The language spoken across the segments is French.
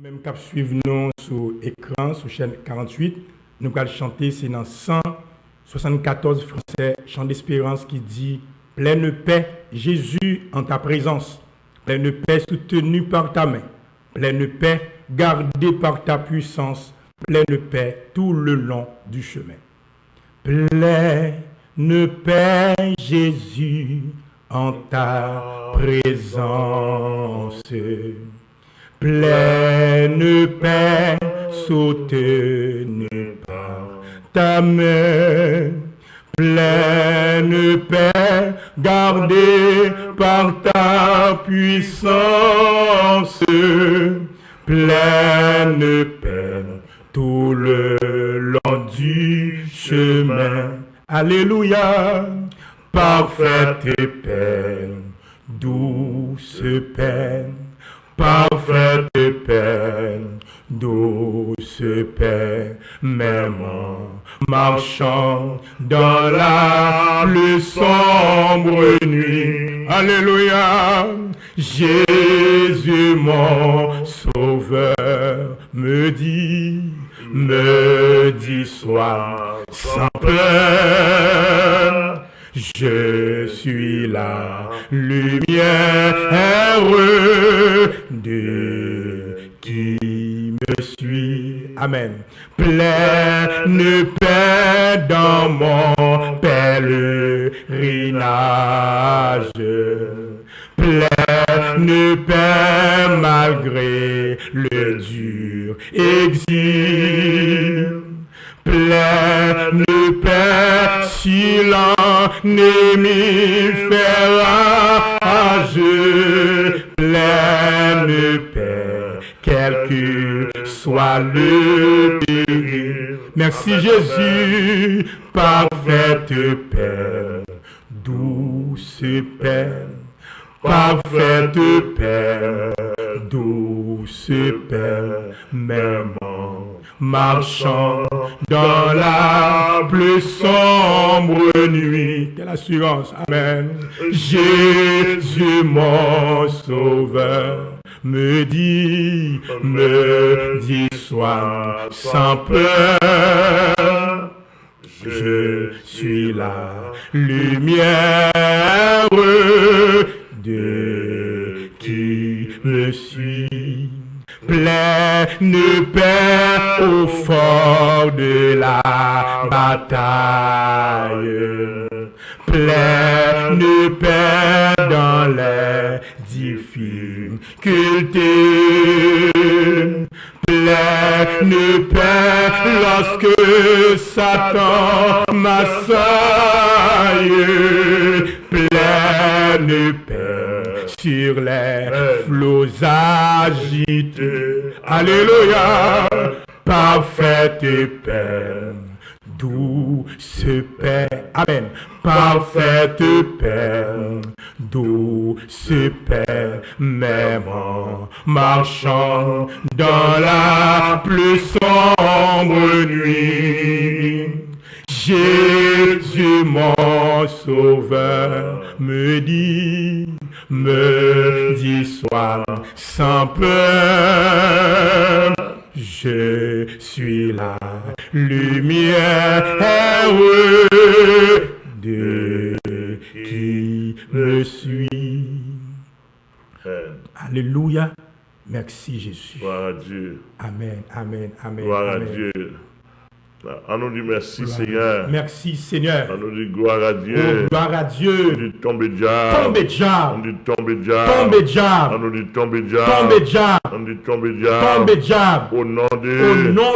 Même cap suivre nous sur écran, sur chaîne 48, nous allons chanter, c'est dans 174 français, chant d'espérance qui dit pleine paix, Jésus en ta présence, pleine paix soutenue par ta main, pleine paix gardée par ta puissance, pleine paix tout le long du chemin. Pleine paix, Jésus en ta présence. Pleine paix soutenue par ta main, pleine paix gardée par ta puissance, pleine paix tout le long du chemin. Alléluia, parfaite paix, douce paix. Parfaite paix, douce paix, même en marchant dans la plus sombre nuit. Alléluia, Jésus mon sauveur me dit, sois sans peur. Je suis la lumière de qui me suit. Amen. Pleine paix dans mon pèlerinage. Pleine paix malgré le dur exil. Pleine paix si l'ennemi fait rage, pleine paix, quel que soit le péril. Merci Jésus, parfaite paix, douce paix, parfaite paix, douce paix, même en marchant dans la plus sombre nuit. Quelle assurance, amen. Jésus mon sauveur me dit, sois sans peur. Je suis la lumière de qui me suit. Pleine paix au fort de la bataille, pleine paix dans les difficultés, pleine paix lorsque Satan m'assaille, pleine paix sur les flots agités. Alléluia, parfaite paix, douce paix. Amen. Parfaite paix, douce paix, même en marchant dans la plus sombre nuit. Jésus mon sauveur me dit, sois sans peur. Je suis la lumière de qui me suit. Alléluia. Merci Jésus. Gloire à Dieu. Amen, amen, amen. Gloire amen. à Dieu. On nous dit merci Seigneur. Merci Seigneur. On nous dit gloire à Dieu. Oh, gloire à Dieu. On nous dit tombe diable. Tombe diable. On nous dit tombe diable. Tombe diable. On nous dit tombe diable. Tombe diable. On nous dit tombe diable. Tombe diable. Au nom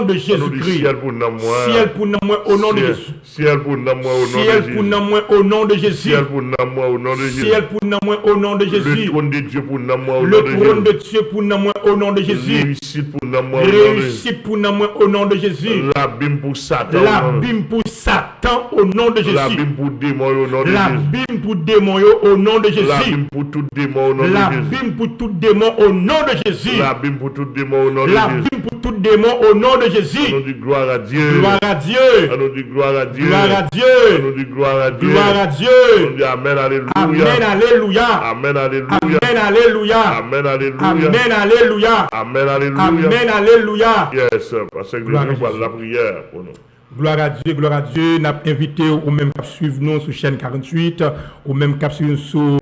de Jésus-Christ. Ciel pour nous moi. Ciel pour nous moi au nom de Jésus. Ciel pour nous moi au nom de Jésus. Ciel pour nous moi au nom de Jésus. Ciel pour nous moi au nom de Jésus. Ciel pour nous moi au nom de Jésus. Le trône de Dieu pour nous moi au nom de Jésus. Le trône de Dieu pour nous moi au nom de Jésus. Réussite pour nous moi au nom de Jésus. Réussite pour nous moi au nom de Jésus. L'abîme pour Satan. L'abîme pour Satan. Satan au nom de La Jésus. Bible pour démon au nom de La Jésus. Bible pour démon yo, au nom de La Jésus. Bible pour tout démon au nom de La Jésus. Bible pour tout démon au nom de Jésus. La Bible pour tout démon au nom de La Jésus. Bible pour tout démon au nom de On Jésus. dit gloire à Dieu. Gloire à Dieu. On dit gloire à Dieu. Gloire à On Dieu. dit gloire à Dieu. Gloire à On Dieu. dit Amen, alléluia. Amen, alléluia. Amen, alléluia. Amen, alléluia. Amen, alléluia. Amen, alléluia. Amen, alléluia. Amen, alléluia. Yes, parce que Gloire à nous Jésus. la prière pour nous. Gloire à Dieu, gloire à Dieu. N'a invité au même cap suivre nous sur chaîne 48, au même cap suivre sur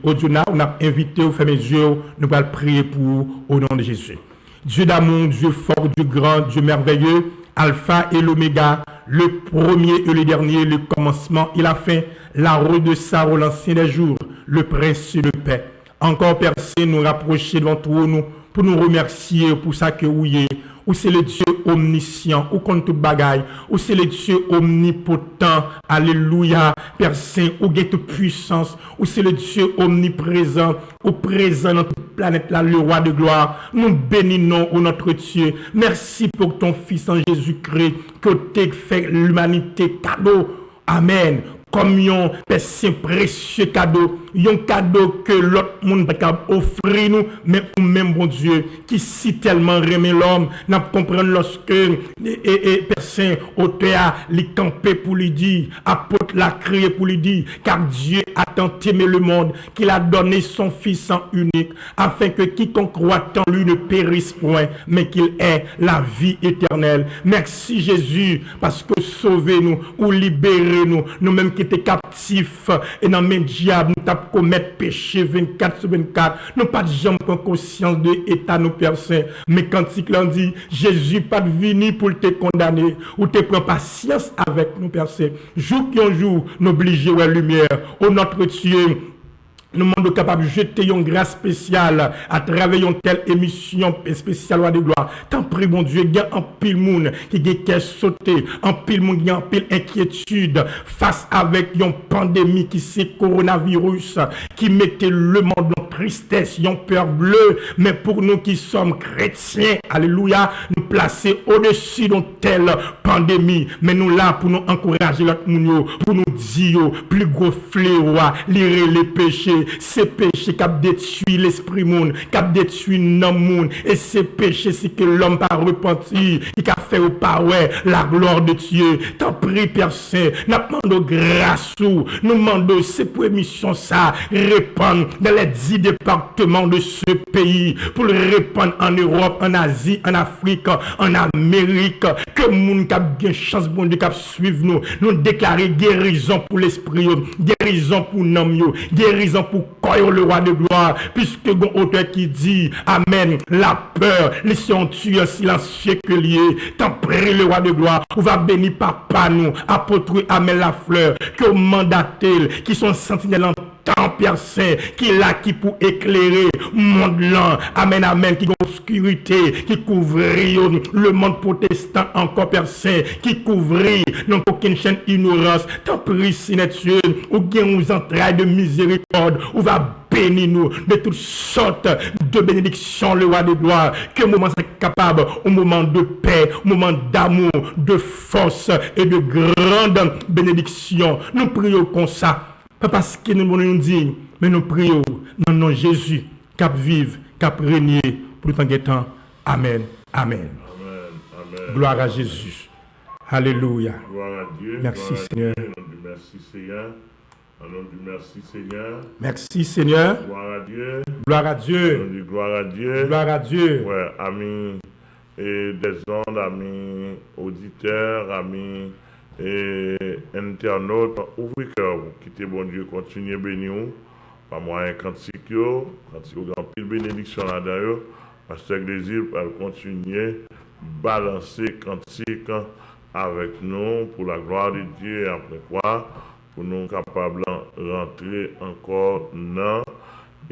audio now. On a invité au faire mes yeux, nous allons prier pour au nom de Jésus. Dieu d'amour, Dieu fort, Dieu grand, Dieu merveilleux, Alpha et l'Oméga, le premier et le dernier, le commencement et la fin, la route de Sarah, l'ancien des jours, le prince de paix. Encore percé, nous rapprocher devant toi, nous, pour nous remercier pour ça que vous êtes. Ou c'est le Dieu omniscient, ou contre toute bagaille, ou c'est le Dieu omnipotent, alléluia, Père Saint, ou gagne toute puissance, ou c'est le Dieu omniprésent, ou présent dans toute planète là, le roi de gloire. Nous bénissons au notre Dieu. Merci pour ton Fils en Jésus-Christ, que tu fait l'humanité cadeau. Amen. Comme un Père précieux cadeau, un cadeau que l'autre monde peut offrir nous, mais ou même bon Dieu, qui si tellement remet l'homme, n'a pas comprendre lorsque Père Saint, auteur, lui campé pour lui dire, apôtre l'a crié pour lui dire, car Dieu a tant aimé le monde, qu'il a donné son Fils en unique, afin que quiconque croit en lui ne périsse point, mais qu'il ait la vie éternelle. Merci Jésus, parce que sauvez-nous ou libérez-nous, nous-mêmes qui étaient captifs et dans le diable, nous avons commettre péché 24 sur 24. Nous pas de jamais prendre conscience de l'état nous personnes. Mais quand il dit, Jésus pas venu pour te condamner ou te prendre patience avec nous personnes. Jour qui un jour, nous obligons la lumière. Au notre Dieu, nous sommes capables de jeter une grâce spéciale à travers une telle émission spéciale loi de gloire. Tant pis, mon Dieu, il y a un pile monde qui a sauté, un pile monde qui a un pile inquiétude face avec une pandémie qui c'est coronavirus, qui mettait le monde en tristesse, une peur bleue. Mais pour nous qui sommes chrétiens, alléluia, nous placer au-dessus d'une telle pandémie. Mais nous là pour nous encourager l'autre monde, pour nous dire, plus gros fléau, lire les péchés. Ces péchés qui ont détruit l'esprit monde, qui ont détruit l'homme monde, et ces péchés c'est que l'homme pas repenti, qui a fait au paoué la gloire de Dieu. T'en prie Père Saint, nous demandons grâce, nous demandons ces permissions ça répandre dans les 10 départements de ce pays, pour le répandre en Europe, en Asie, en Afrique, en Amérique, que monde qui a bien chance bon Dieu qui suivre nous déclarer guérison pour l'esprit, guérison pour l'homme, guérison pour croire le roi de gloire, puisque bon auteur qui dit Amen, la peur, laissons tuer silencieux que lié, tant prie le roi de gloire, on va bénir papa nous, apôtre Amen la fleur, que mandatel, qui sont sentinelles en temps Père Saint, qui est là qui pour éclairer monde là, Amen, Amen, qui est obscurité, qui couvre le monde protestant encore Père Saint, qui couvre non aucune chaîne ignorance, tant prie Dieu, ou bien nous entrailles de miséricorde, ou va bénir nous de toutes sortes de bénédictions, le roi de gloire, que moment c'est capable, au moment de paix, au moment d'amour, de force et de grande bénédiction. Nous prions comme ça, pas parce que nous dit, mais nous prions dans le nom de Jésus, cap vive, cap régner pour tout en temps. Amen. Amen. Amen. Gloire à Jésus. Alléluia. Gloire à Dieu. Merci gloire Seigneur. À Dieu. Merci Seigneur. Au nom du merci Seigneur. Merci Seigneur. Gloire à Dieu. Gloire à Au nom Dieu. du gloire à Dieu. Gloire à Dieu. Ouais, amis et des ondes, amis auditeurs, amis et internautes, ouvrez cœur, quittez bon Dieu, continuez bénir, pas moyen cantique, grand pile bénédiction là-dedans, parce que l'église va continuer balancer cantique avec nous pour la gloire de Dieu et après quoi, pour nous capables de rentrer encore dans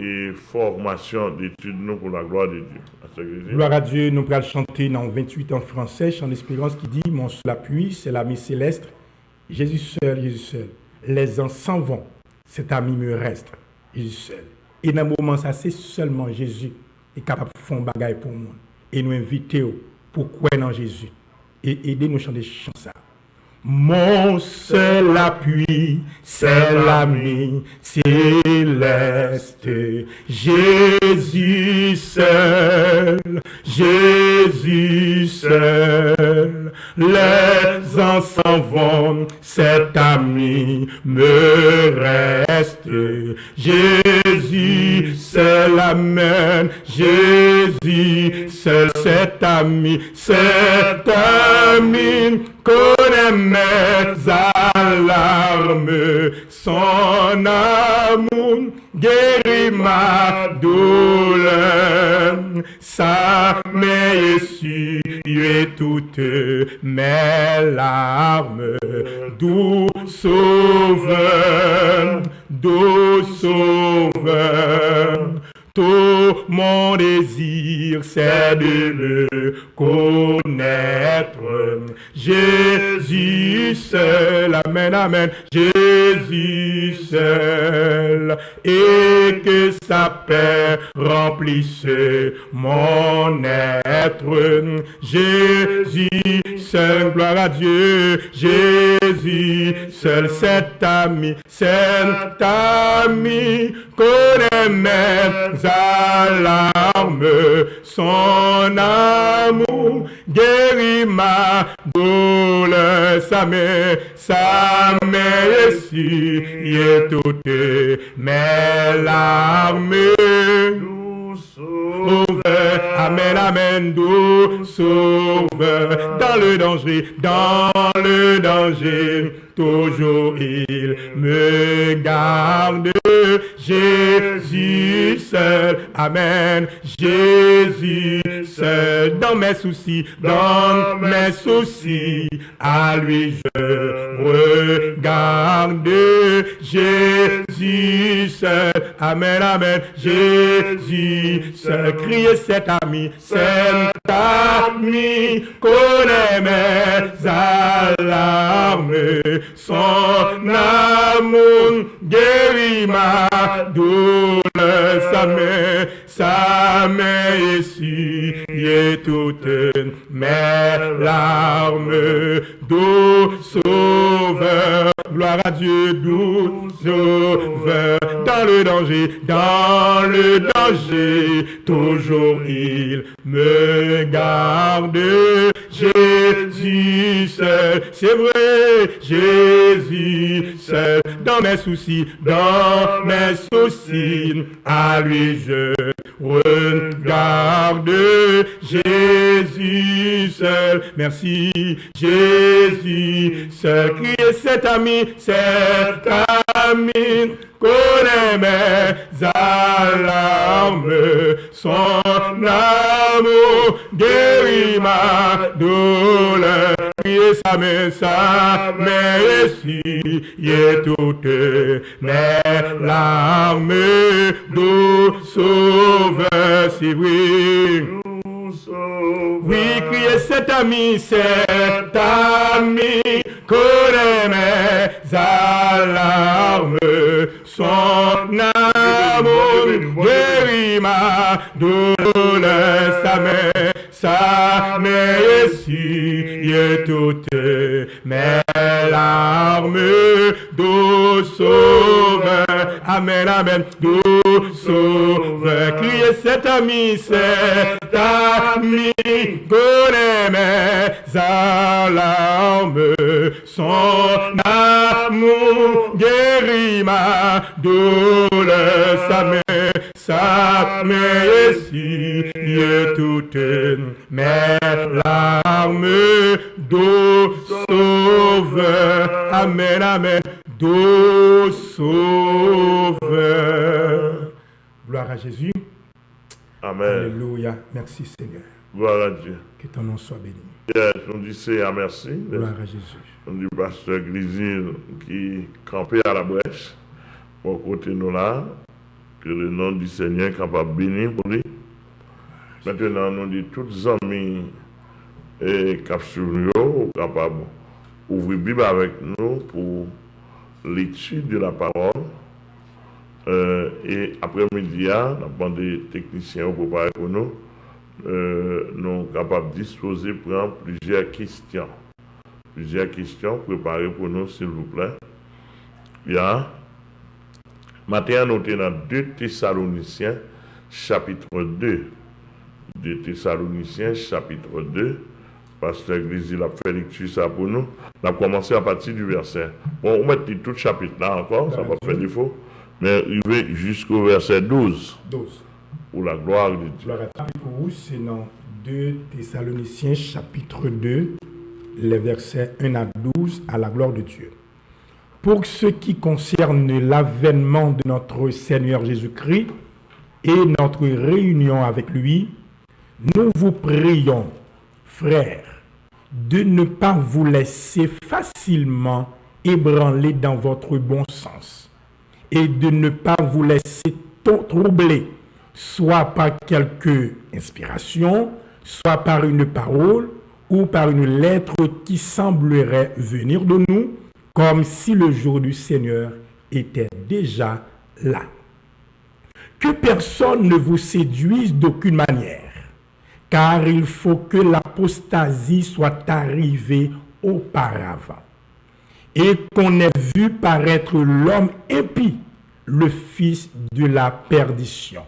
et formation d'études nous pour la gloire de Dieu. Gloire à Dieu, nous allons chanter dans 28 en français, chant d'espérance qui dit, mon seul appui, c'est l'ami céleste, Jésus seul, Jésus seul. Les ans s'en vont, cet ami me reste, Jésus seul. Et dans ce moment, ça c'est seulement Jésus qui est capable de faire un bagage pour moi. Et nous inviter pour croire dans Jésus. Et aider nous chanter chant ça. Mon seul appui, c'est l'ami céleste. Jésus seul, Jésus seul. Les ans s'en vont, cet ami me reste. Jésus seul, amen. Jésus seul, cet ami connaît mes alarmes, son amour guérit ma douleur, sa main essuie toutes mes larmes, doux sauveur, tout mon désir, c'est de le connaître. Jésus seul, amen, amen. Jésus seul, et que sa paix remplisse mon être. Jésus seul, gloire à Dieu. Jésus seul, cet ami connaît mes alarmes, son amour guérit ma douleur, sa main essuie toutes mes larmes. Sauveur, amen, amen, doux sauveur, dans le danger, toujours il me garde. Jésus seul, amen, Jésus seul, dans mes soucis, à lui je regarde. Jésus seul, amen, amen, Jésus seul, criez cet ami connaît mes alarmes, son amour guérit ma douleur, sa main essuie toutes mes larmes, doux sauveur, gloire à Dieu, doux sauveur, dans le danger, toujours il me garde. Jésus seul, c'est vrai, Jésus seul, dans mes soucis, à lui je regarde. Jésus seul, merci, Jésus seul, criez cet ami, connaît mes alarmes, son amour guérit ma douleur, criez sa main essuie toutes mes larmes, doux sauveur, si oui. Oui, criez cet ami connaît mes alarmes, son amour guérit ma douleur, sa main essuie toutes mes larmes, doux sauveur, amen, amen, doux sauveur, criez cet ami connaît mes alarmes, son amour guérit ma douleur, sa main essuie toutes mes larmes, doux sauveur, amen, amen, doux sauveur. Gloire à Jésus. Amen. Alléluia. Merci Seigneur. Gloire à Dieu. Que ton nom soit béni. Yes, on dit Seigneur merci. Gloire à Jésus. On dit pasteur Grisile qui campait à la brèche pour côté nous là. Que le nom du Seigneur capable bénir pour lui. Maintenant, nous dit tous les amis et cap sur nous capable ouvrir Bible avec nous pour l'étude de la parole. Et après-midi, nous avons des techniciens pour préparer pour nous. Nous sommes capables de disposer pour plusieurs questions. plusieurs questions préparées pour nous, s'il vous plaît. Il y a, matin, noté dans 2 Thessaloniciens, chapitre 2. 2 Thessaloniciens, chapitre 2. Pasteur Grisi a fait lecture ça pour nous. On a commencé à partir du verset. Bon, on met tout le chapitre là encore, ça va faire défaut. Mais il va jusqu'au verset 12. 12. Pour la gloire de Dieu. Gloire à Dieu. Pour vous, c'est dans 2 Thessaloniciens, chapitre 2, les versets 1 à 12, à la gloire de Dieu. Pour ce qui concerne l'avènement de notre Seigneur Jésus-Christ et notre réunion avec lui, nous vous prions, frères, de ne pas vous laisser facilement ébranler dans votre bon sens et de ne pas vous laisser troubler, soit par quelque inspiration, soit par une parole ou par une lettre qui semblerait venir de nous, comme si le jour du Seigneur était déjà là. Que personne ne vous séduise d'aucune manière, car il faut que l'apostasie soit arrivée auparavant, et qu'on ait vu paraître l'homme impie, le fils de la perdition,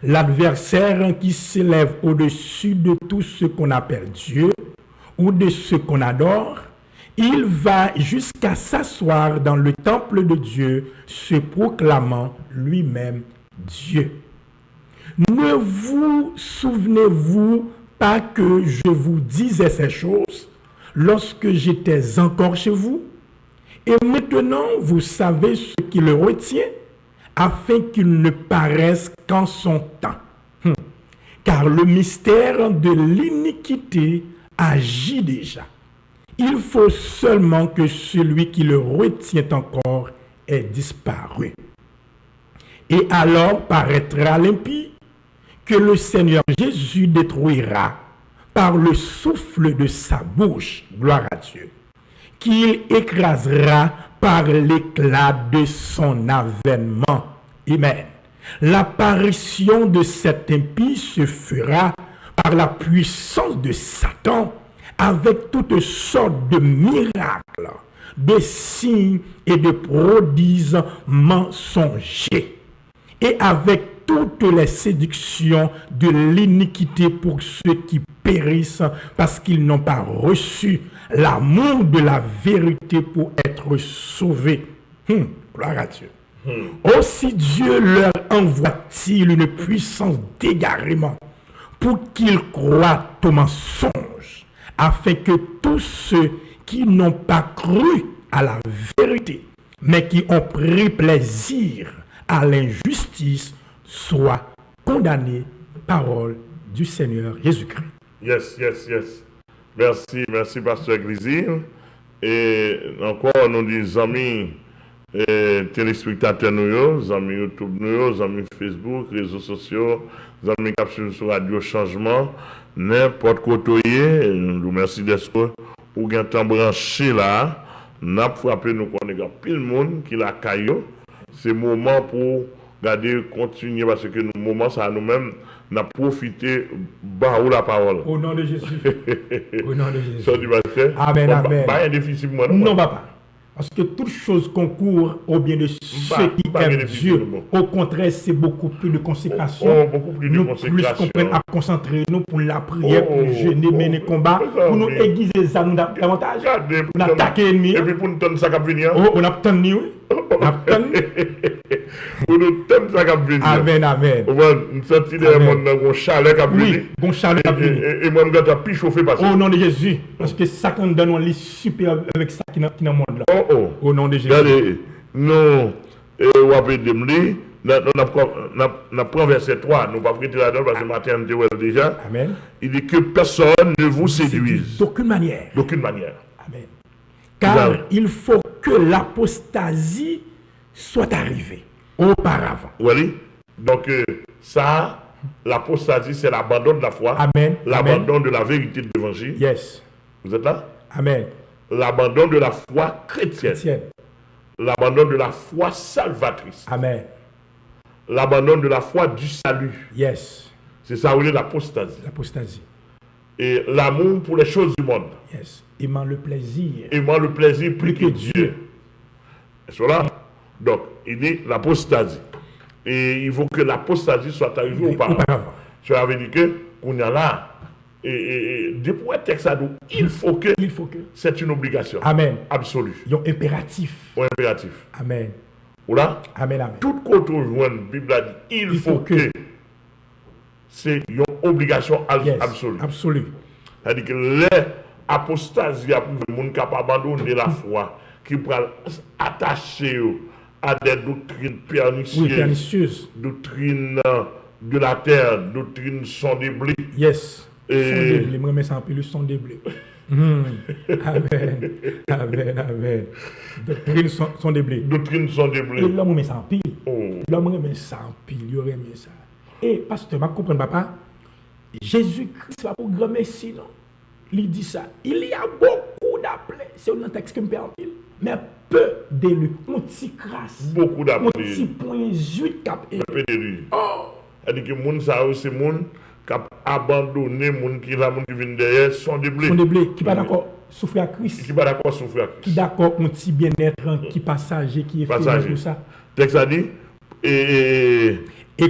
l'adversaire qui s'élève au-dessus de tout ce qu'on appelle Dieu ou de ce qu'on adore. Il va jusqu'à s'asseoir dans le temple de Dieu, se proclamant lui-même Dieu. Ne vous souvenez-vous pas que je vous disais ces choses lorsque j'étais encore chez vous? Et maintenant, vous savez ce qui le retient, afin qu'il ne paraisse qu'en son temps. Car le mystère de l'iniquité agit déjà. Il faut seulement que celui qui le retient encore ait disparu. Et alors paraîtra l'impie que le Seigneur Jésus détruira par le souffle de sa bouche, gloire à Dieu, qu'il écrasera par l'éclat de son avènement. Amen. L'apparition de cet impie se fera par la puissance de Satan, avec toutes sortes de miracles, de signes et de prodiges mensongers, et avec toutes les séductions de l'iniquité pour ceux qui périssent parce qu'ils n'ont pas reçu l'amour de la vérité pour être sauvés. Gloire à Dieu. Aussi Dieu leur envoie-t-il une puissance d'égarement pour qu'ils croient au mensonge, afin que tous ceux qui n'ont pas cru à la vérité, mais qui ont pris plaisir à l'injustice, soient condamnés. Parole du Seigneur Jésus-Christ. Yes. Merci, Pasteur Grisi. Et encore, nous disons, amis téléspectateurs, nous, amis YouTube, nous, amis Facebook, réseaux sociaux, amis capsules sur Radio Changement, n'importe côté, nous remercions d'être ou bien temps branché là, n'a frappé nous connaît pile monde qui la caillou. C'est moment pour garder continuer parce que nous moment ça nous-mêmes n'a profité bah ou la parole. Au nom de Jésus. Au nom de Jésus. Ça du pasteur. Amen, amen. Pas difficile moi non papa. Parce que toute chose concourt au bien de ceux qui aiment Dieu. Au contraire, c'est beaucoup plus de consécration. Beaucoup plus de nous consécration. Plus qu'on peut à concentrer nous pour la prière, pour jeûner, mener combat, pour nous aiguiser ça nous davantage. Pour attaquer l'ennemi. Et puis pour nous donner ça qui venir. On a obtenu, oui. On a obtenu. Pour nous donner ça qui venir. Amen. On va nous sentir des monde dans un chalet qui venir. Oui, bon chalet qui venir. Et moi, je vais plus chauffer parce que. Au nom de Jésus. Parce que ça qu'on donne, on lit super avec ça qui est dans le monde là. Au nom de Jésus. Regardez, nous, on va dire, nous pris verset 3, nous ne pas prêter là-dedans parce que matin, on était déjà. Amen. Il dit que personne ne vous séduise. D'aucune manière. D'aucune manière. Amen. Car il faut que l'apostasie soit arrivée auparavant. Oui. Donc, ça, l'apostasie, c'est l'abandon de la foi. Amen. L'abandon de la vérité de l'évangile. Yes. Vous êtes là? Amen. L'abandon de la foi chrétienne. L'abandon de la foi salvatrice. Amen. L'abandon de la foi du salut. Yes. C'est ça où est l'apostasie. L'apostasie. et l'amour pour les choses du monde. Yes. Aimant le plaisir. Aimant le plaisir plus que Dieu. Cela, donc, il dit l'apostasie. Et il faut que l'apostasie soit arrivée auparavant. Cela veut dire que, qu'on y a là, et depuis le texte, il faut que c'est une obligation. Amen. Absolue. Il y a un impératif. Un impératif. Amen. Ou là, amen, amen. Tout côté où la Bible a dit, il faut que. C'est une obligation absolue. Absolue. C'est-à-dire que l'apostasie a pour le monde capable d'abandonner la foi, qui peut attacher à des doctrines pernicieuses, doctrines de la terre, doctrines sans des blés. Yes. Et les moi sans plus sont des blés. Amen. Amen. Amen. Doctrines sont des blés. Doctrines sont des blés. Et l'homme met sans pile. L'homme met sans pile. Il aurait mis ça. Et pasteur, je comprends papa. Jésus-Christ va pour grand messie, non? Il dit ça. Il y a beaucoup d'appelés. C'est un texte qui me permet. Mais peu d'élus. On t'y crasse. Beaucoup d'appelés. On t'y point 8 cap. Peu d'élus. C'est-à-dire que les gens, c'est les gens qui ont abandonné, les gens qui viennent derrière, sont des blés. Sont des blés. Qui ne sont pas d'accord souffrir à Christ. Qui ne sont pas d'accord souffrir à Christ. Qui sont d'accord un petit bien-être, qui passager, qui est fait tout ça. Texte a dit. Et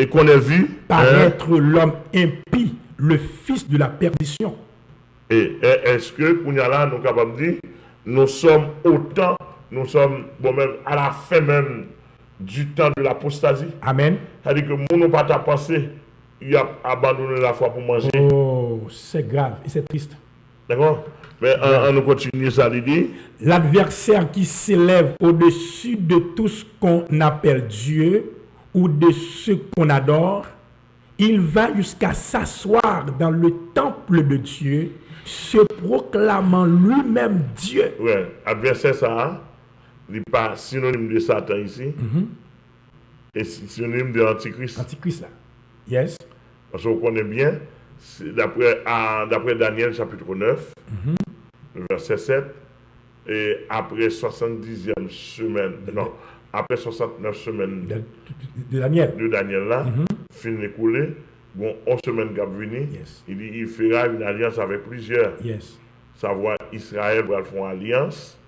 qu'on ait vu paraître l'homme impie, le fils de la perdition. Et est-ce que, nous sommes capables de dire, nous sommes autant, nous sommes même à la fin même du temps de l'apostasie. Amen. C'est-à-dire que nous n'avons pas pensé, il a abandonné la foi pour manger. Oh, c'est grave et c'est triste. D'accord? Mais on nous continue ça, l'idée. L'adversaire qui s'élève au-dessus de tout ce qu'on appelle Dieu ou de ce qu'on adore, il va jusqu'à s'asseoir dans le temple de Dieu, se proclamant lui-même Dieu. Oui, adversaire ça, il n'est pas synonyme de Satan ici, et synonyme de l'Antichrist. Antichrist là. Yes. Parce qu'on connaît bien, d'après Daniel chapitre 9, verset 7, et après 70e semaine, non, après 69 semaines de Daniel là, fin écoulé, bon, 11 semaines qui venir, il dit il fera une alliance avec plusieurs. Savoir Israël va faire une alliance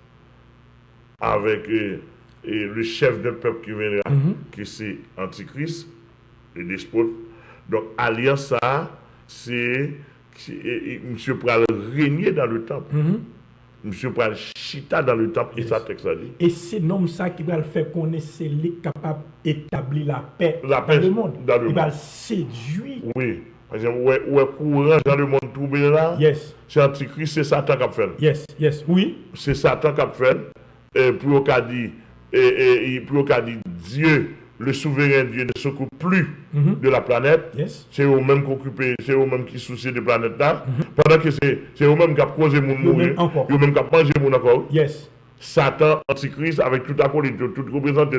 avec le chef d'un peuple qui viendra, qui c'est Antichrist, le despote. Donc, alliance ça, c'est monsieur pourra régner dans le temple. Monsieur pourra chita dans le temple, et ça texte a dit. Et c'est l'homme ça qui va le faire connaître, c'est lui capable d'établir la paix dans le monde. Il va le séduire. Oui. Par exemple, où est courant dans le monde trouvé là? C'est Antichrist, c'est Satan qui a fait. Oui. C'est Satan qui a fait. Pour qu'a dit, Dieu, le souverain Dieu, ne s'occupe plus de la planète. C'est eux-mêmes qui occupent, c'est eux-mêmes qui soucient de la planète là. Pendant que c'est eux-mêmes qui ont causé mon mourir, eux-mêmes qui ont mangé mon encore. Satan, Antichrist, avec tout acolyte, tout représenté,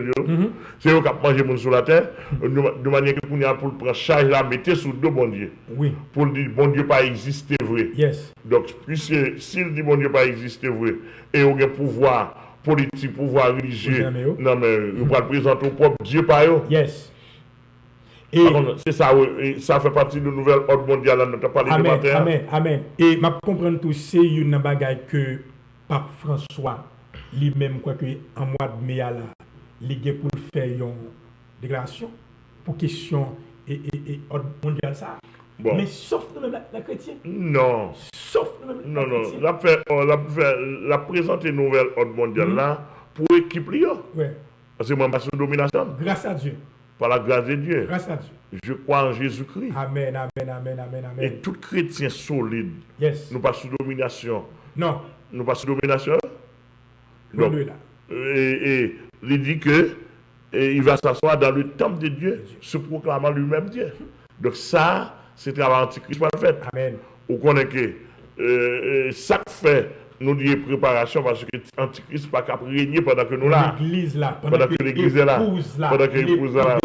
c'est eux qui ont mangé mon sur la terre, de manière que pour prendre charge là, mettez sous deux bon Dieu. Pour dire bon Dieu pas exister vrai. Donc, puisque s'il dit bon Dieu pas exister vrai, et on a pouvoir politique, pouvoir religieux, non mais vous va le présenter au propre Dieu par eux. Et c'est ça, ça fait partie de la nouvelle ordre mondiale, on n'a pas parlé de matin. Amen. Et je comprends tout, c'est une bagaille que Pape François, lui-même, quoi que en mois de mai, il a pour faire une déclaration pour question et ordre mondial ça. Bon. Mais sauf nous-mêmes, la chrétien. Non. Sauf nous-mêmes. Non. La présenter nouvelle ordre mondiale là pour équipe là. Parce que moi, je suis sous domination. Grâce à Dieu. Par la grâce de Dieu. Grâce à Dieu. Je crois en Jésus-Christ. Amen. Et tout chrétien solide. Nous pas sous domination. Non. Nous pas sous domination. Donc, et il dit que il va s'asseoir dans le temple de Dieu, se proclamant lui-même Dieu. Donc ça, c'est travail Antichrist pas fait. Amen. Vous connaissez que ça fait nous dire préparation parce que Antichrist n'est pas capable de régner pendant que nous là. L'église là. Pendant que l'église est là. Pendant que l'épouse là.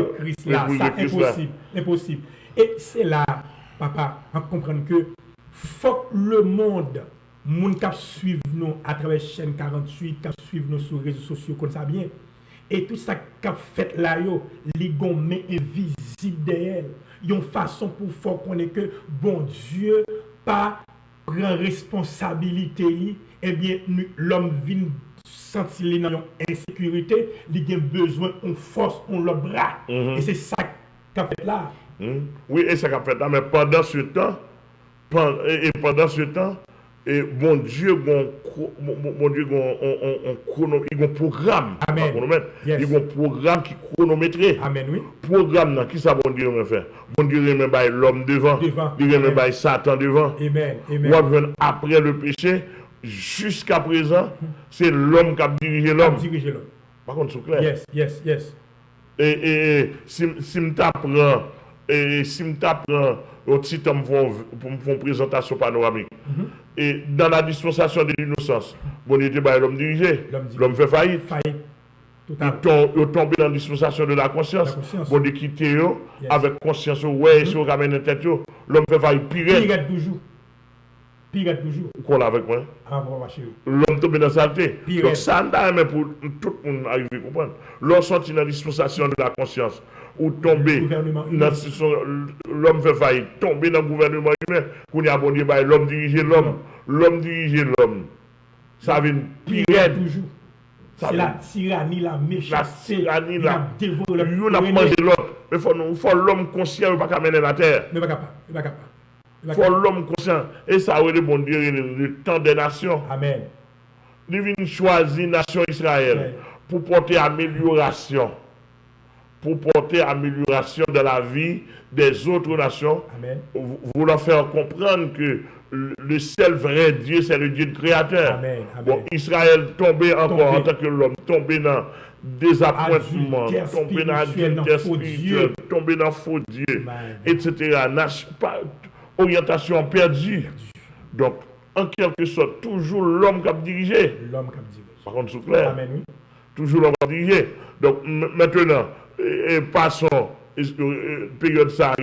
Impossible. Et c'est là, papa, on comprend que faut que le monde qui suivent nous à travers la chaîne 48, qui suivent nous sur les réseaux sociaux, comme ça bien. Et tout ça qu'a fait là, les gommés invisibles derrière. une façon pour faire connaître que bon Dieu pas prend responsabilité, eh bien l'homme vient sentir dans une insécurité, il a besoin d'une force, on le bras. Et c'est ça qu'a fait là. Oui, et ça qu'a fait là, mais pendant ce temps, et bon Dieu, il a un programme. Amen. Il y a un programme qui chronométré. Amen, oui. Programme, qui ça bon Dieu va faire? Bon Dieu remet l'homme devant. Il remet Satan devant. Amen. Après le péché, jusqu'à présent, c'est l'homme qui a dirigé l'homme. Par contre, c'est clair. Yes. Et si je t'apprends, au petit temps pour me faire une présentation panoramique, et dans la dispensation de l'innocence, bon Dieu était l'homme dirigé, l'homme fait faillite. Il tombe dans la dispensation de la conscience. Bon Dieu quitte avec conscience, ouais, si on ramène une tête, l'homme fait faillite, pire toujours. Qu'on l'a avec moi. L'homme tombe dans sa saleté. Donc ça, mais pour tout le monde arriver à comprendre. L'homme sorti dans la dispensation de la conscience, ou tomber l'homme fait faillite, tomber dans le gouvernement humain, qu'on y a bon Dieu, l'homme dirige l'homme. Ça vient pire toujours. C'est la tyrannie, la méchanceté. La dévorer. Il a mangé l'autre. Mais il faut l'homme conscient, il ne peut pas mener la terre. Il ne peut pas. Il faut l'homme conscient. Et ça, oui, bon Dieu, le temps des nations. Amen. Il vient choisir la nation Israël pour porter amélioration. Pour porter amélioration de la vie des autres nations. Amen. Vous leur faire comprendre que le seul vrai Dieu, c'est le Dieu créateur. Amen. Bon, Israël tombé encore en tant que l'homme, tombé dans désappointement, tombé dans adultère spirituel, tombé dans faux Dieu, etc. Orientation perdue. Donc, en quelque sorte, toujours l'homme qui a dirigé. Par contre, c'est clair. Amen, oui. Toujours l'homme qui a dirigé. Donc, maintenant, passons, période ça,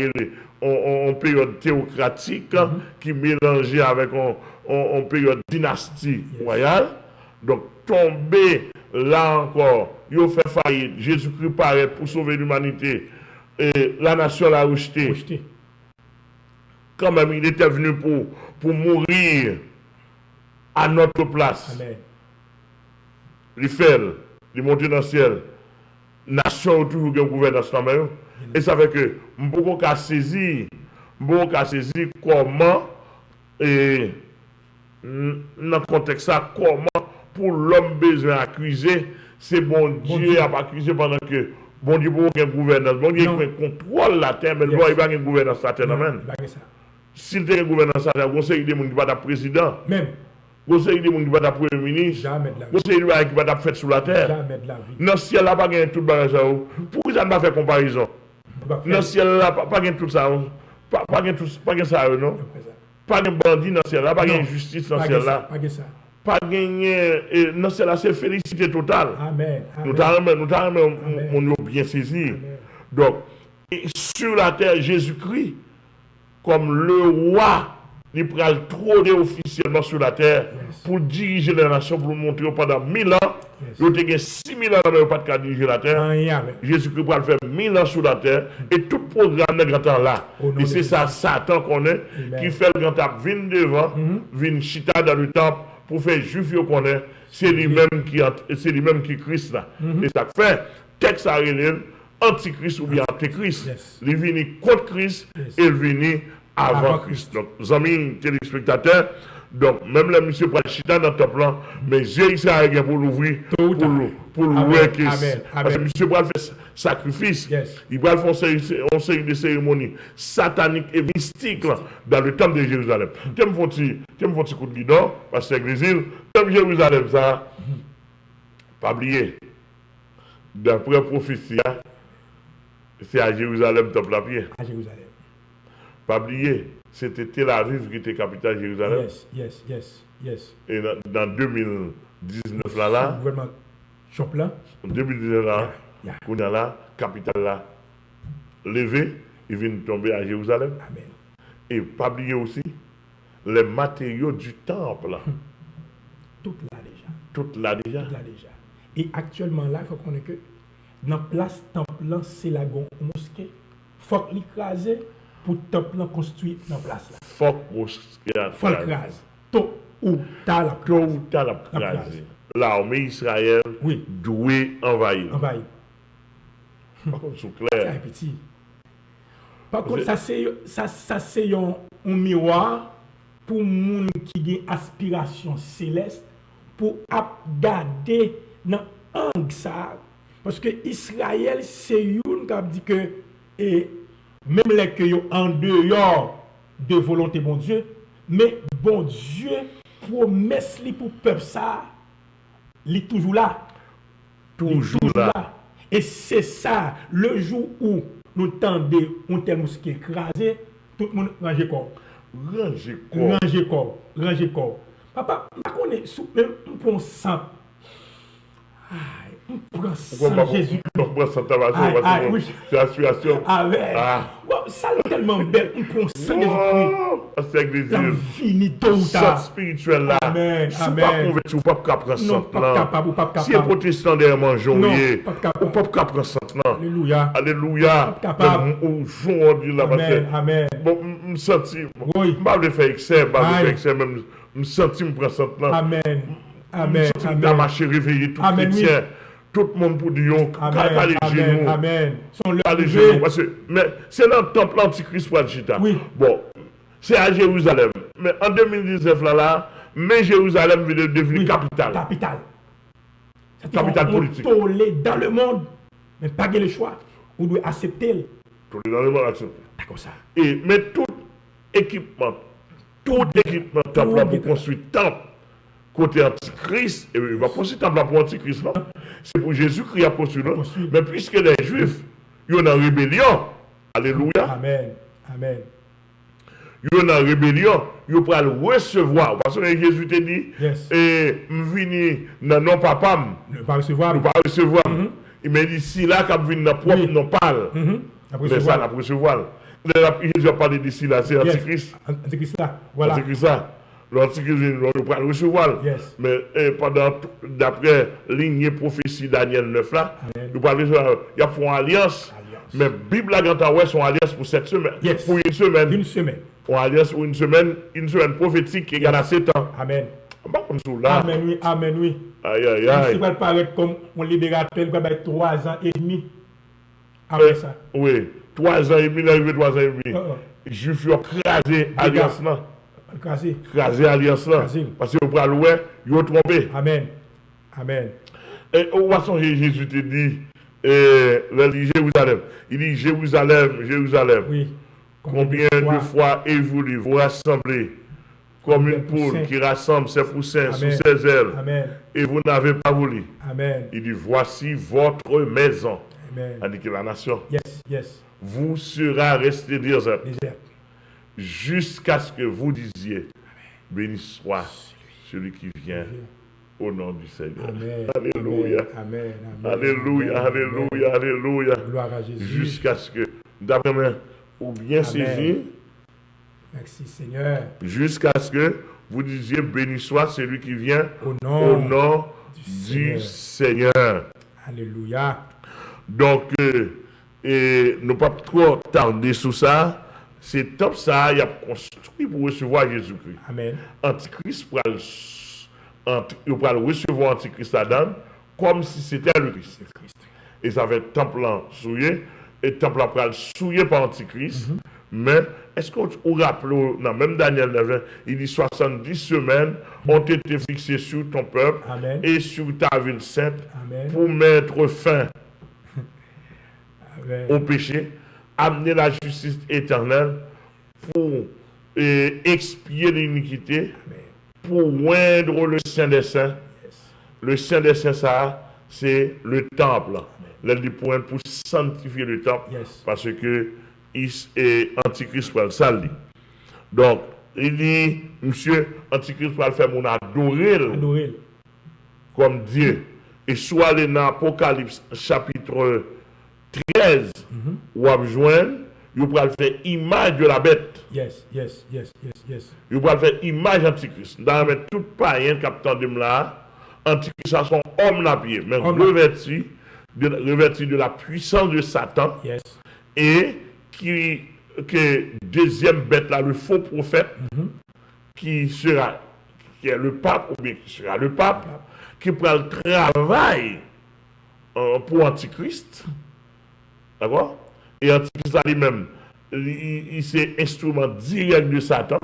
en période théocratique, qui mélangeait avec une période dynastie royale. Donc, tomber là encore, il a fait faillite. Jésus-Christ paraît pour sauver l'humanité. Et la nation l'a rejeté. Quand même, il était venu pour mourir à notre place. Amen. Il fait, il monte dans le ciel. Nation toujours une gouvernance dans même. Et ça fait que beaucoup qu'à saisir comment et dans le contexte ça, comment pour l'homme besoin accuser, c'est bon Dieu a pas accusé pendant que bon Dieu pour une gouvernance, bon Dieu contrôle la terre, mais il n'y a pas une gouvernance la terre. S'il y a une gouvernance la terre, il conseil des gens qui va être président. Même. Conseil des gens qui va être premier ministre. Conseil des gens qui va être fait sur la terre. Dans le ciel, là, pas gagner tout le bagage. Pourquoi ça ne va pas faire comparaison? Dans le ciel, là, pas gagner tout ça. Pas gagner ça, non? Pas gagner bandit dans le ciel, là, pas gagner justice dans le ciel, là. Pas gagner dans le ciel, là, c'est félicité totale. Amen. Nous avons bien saisi. Donc, sur la terre, Jésus-Christ, comme le roi, il prend trôner officiellement sur la terre pour diriger la nation, pour montrer pendant 1000 ans. Il a gagné 6000 ans, il n'a pas de diriger la terre. Jésus-Christ va faire 1000 ans sur la terre. Et tout programme de grand temps là. Et c'est ça, Satan qu'on est, qui fait le grand temps, vient devant, vient chita dans le temple pour faire juif qu'on est. C'est lui-même qui Christ là. Et ça fait, texte à relève, antichrist ou bien antéchrist. Il vient contre Christ et il vient avant Christ. Donc, amis téléspectateurs, donc même le monsieur prend chita dans ton plan, mais Dieu Israël pour l'ouvrir, pour l'ouvrir. Parce que monsieur va faire sacrifice, il va faire une série de cérémonies sataniques et mystiques là, dans le temple de Jérusalem. Tu me fais un petit coup de guidon, parce que c'est l'exil, comme Jérusalem, ça, pas oublier. D'après prophétie, c'est à Jérusalem, temple à pied. À Jérusalem. Pas oublier, c'était Tel Aviv qui était capitale de Jérusalem. Yes. Et dans 2019 là, gouvernement Chopin. En 2019 là, on a là, capitale là, levé, il vient tomber à Jérusalem. Amen. Et pas oublier aussi, les matériaux du temple là. Tout là déjà. Et actuellement là, il faut qu'on ait que dans la place temple là, c'est la mosquée. faut l'écraser pour le temple construit dans la place là. Faut qu'on Faut l'écraser. Tôt ou tard la tôt ou tard la craser. L'armée Israël oui. doit envahir. Envahir. Par contre, c'est clair. C'est petit. Par contre, ça c'est un miroir pour les gens qui ont aspiration céleste pour garder dans l'angle ça. Parce que Israël, c'est une qui dit que même les que en dehors de volonté bon Dieu, mais bon Dieu promesse li pour le peuple ça, il est toujours là. Toujours là. Et c'est ça, le jour où nous tendons un tel mosquée écrasé, tout le monde range corps. Range corps. Papa, je connais même un sang. On prend sang Jésus. On prend sang Tabasco parce que c'est la situation. Ah ouais. Ça est tellement belle. On prend sang Jésus. C'est l'église. La finito ou tard. Spirituel là. Amen. Si vous ne pouvez pas prendre sang. Non, pas capable. Si les protestants derrière manger, non, pas prendre sang. Alléluia. Alléluia. Pas capable. Aujourd'hui là. Amen. Bon, je me sens. Oui. Je ne vais faire excès. Même je me sens que je prends sang. Amen. Amen. Je vais marcher réveiller tout chrétien. Tout le monde pour dire, amen, genoux. Amen. Les genoux. Mais c'est dans le temple antichrist pour Chita. Oui. Bon, c'est à Jérusalem. Mais en 2019, mais Jérusalem est devenue capitale. Capitale politique. Dans le monde, mais pas le choix. On doit accepter. Dans le monde, accepter. D'accord, ça. Mais tout équipement, temple pour construire temple. Côté antichrist, et il va construire temple pour antichrist, non? C'est pour Jésus-Christ a construit, non? Mais puisque les Juifs, ils sont en rébellion, alléluia. Amen. Ils sont en rébellion, ils vont recevoir. Parce que Jésus t'a dit, et je viens dans non papa, ne pas recevoir. Il m'a dit, si là, quand je viens dans propre, non parle. Mais ça, la recevoir. Jésus a parlé d'ici là, c'est antichrist. Antichrist là, voilà. Antichrist là. L'antichrist, nous pourrons le recevoir. Mais d'après lignée prophétie Daniel 9 là, nous parlons il y a une alliance. Mais la Bible a gardé son alliance pour cette semaine. Pour une semaine. Une alliance pour une semaine prophétique qui est à 7 ans. Amen. Amen, oui. Aïe. Ça va paraître comme un libérateur qui va être 3 ans et demi. Après ça. Oui, 3 ans et demi, il est arrivé 3 ans et demi. Juif a crasé l'alliance là. Craser alliance là. Parce que vous pouvez louer, vous avez trompé. Amen. Et au façon Jésus te dit, Jérusalem. Il dit Jérusalem. Oui. Combien de fois avez-vous vous rassembler comme une poule qui rassemble ses poussins sous ses ailes. Et vous n'avez pas voulu. Amen. Il dit voici votre maison. Amen. Il dit que la nation. Yes. Vous sera resté désert. Jusqu'à ce que vous disiez, béni soit celui qui vient au nom du Seigneur. Amen. Alléluia. Amen. Alléluia. Gloire à Jésus. Jusqu'à ce que, d'après moi, ou bien saisi. Merci Seigneur. Jusqu'à ce que vous disiez, béni soit celui qui vient au nom du Seigneur. Alléluia. Donc, ne pas trop tarder sur ça. C'est top ça, il a construit pour recevoir Jésus-Christ. Amen. Antichrist pour le recevoir Antichrist Adam comme si c'était le Christ. Et ça va être temple souillé, et temple pour le souillé par Antichrist. Mais est-ce que vous rappelez, dans même Daniel 9, il dit 70 semaines ont été fixées sur ton peuple et sur ta ville sainte pour mettre fin au péché, amener la justice éternelle pour expier l'iniquité, pour oindre le Saint des Saints. Le Saint des Saints, ça, c'est le temple. Là, il point pour sanctifier le temple, parce que Antichrist va le salir. Donc, il dit, monsieur, Antichrist va le faire mon adorer comme Dieu. Et soit dans l'Apocalypse chapitre 13, ou à besoin, vous pouvez faire image de la bête. Yes. Vous pouvez faire image Antichrist. Dans le tout païen, capitaine de là, Antichrist a son homme la pied, mais revêtu de la puissance de Satan, et que deuxième bête là, le faux prophète, qui est le pape, ou bien qui sera le pape, qui prend le travail pour Antichrist. D'accord? Et Antichrist lui-même, il c'est instrument direct de Satan.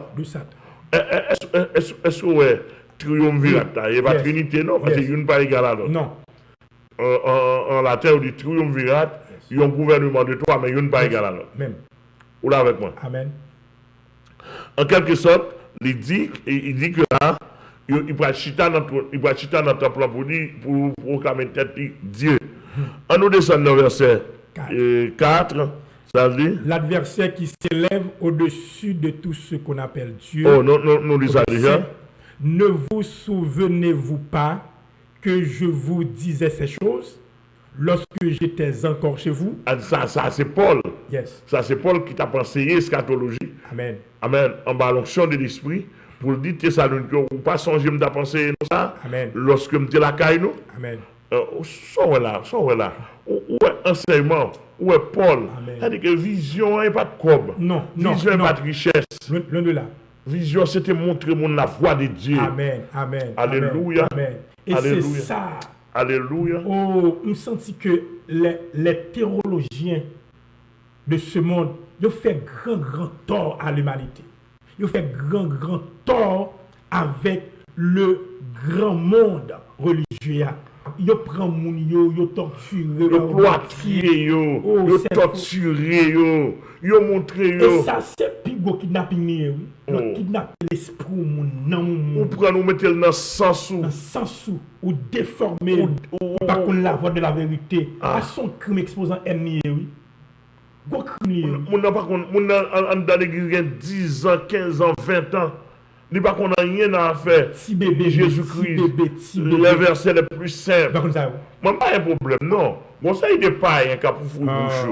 Est-ce que ouais, triumvirat, il n'y a pas trinité, non? Parce qu'il n'y a pas égal à l'autre. Non. En latin, on dit triumvirat, il y a un gouvernement de trois, mais il n'y a pas égal à l'autre. Même. Ou là avec moi? Amen. En quelque sorte, il dit que là, il va chita dans le temple pour proclamer tête Dieu. On nous descend dans le verset 4, ça dit. L'adversaire qui s'élève au-dessus de tout ce qu'on appelle Dieu. Oh, non, nous disons déjà. Ne vous souvenez-vous pas que je vous disais ces choses lorsque j'étais encore chez vous? Ça c'est Paul. Yes. Ça c'est Paul qui t'a enseigné eschatologie. Amen. Amen. En bas l'onction de l'esprit. Pour dire Thessalonique, ou pas songer me penser ça. Amen. Lorsque me la caille nous. Amen. Sont là. Où est enseignement? Où est Paul? C'est-à-dire que vision n'est pas de cob. Non. Vision n'est pas de richesse. Loin de là. Vision, c'était montrer la voix de Dieu. Amen. Alléluia. Amen. Et Alléluia. c'est ça. Alléluia. Oh, on sentit que les théologiens de ce monde, ils ont fait grand tort à l'humanité. Ils ont fait grand tort avec le grand monde religieux. Ils prennent moun yo, ils torturent, ils ploient, ils torturent, ils montrent. Et ça, c'est pigo kidnapping. Ils kidnappent l'esprit moun. Ou prend nous mettre dans sens ou déformer ou pas qu'on la voix de la vérité. À son crime exposant ennemi. Moun n'a pas dans l'église 10 ans, 15 ans, 20 ans. Il n'y a pas rien à faire. Jésus-Christ, les versets les plus simples. Moi, pas un problème, non. Bon, ça, il n'est pas un cas pour ouvrir bouche.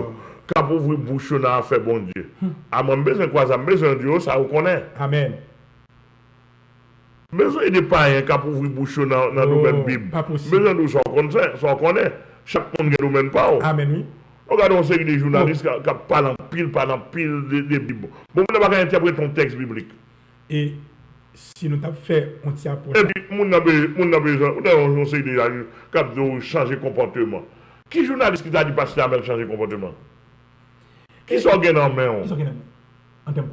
Cas pour ouvrir bouche, on a fait bon Dieu. À mon besoin, quoi, ça, besoin de Dieu, ça, vous connaît. Amen. Besoin, il n'est pas un cas pour ouvrir bouche dans le domaine Bible. Pas possible. Besoin de ça, on connaît. Chaque monde ne domaine pas. Amen, oui. Regardez, on sait que les journalistes qui parlent en pile de Bible. Bon, on n'a pas interpréter ton texte biblique. Et si nous avons fait, on tient pour ça. Et puis, on a besoin, on sait déjà, de changer comportement. Qui journaliste qui t'a dit pasteur Amel changer comportement? Qui sont gagnés en main? Qui sont gagnés en main?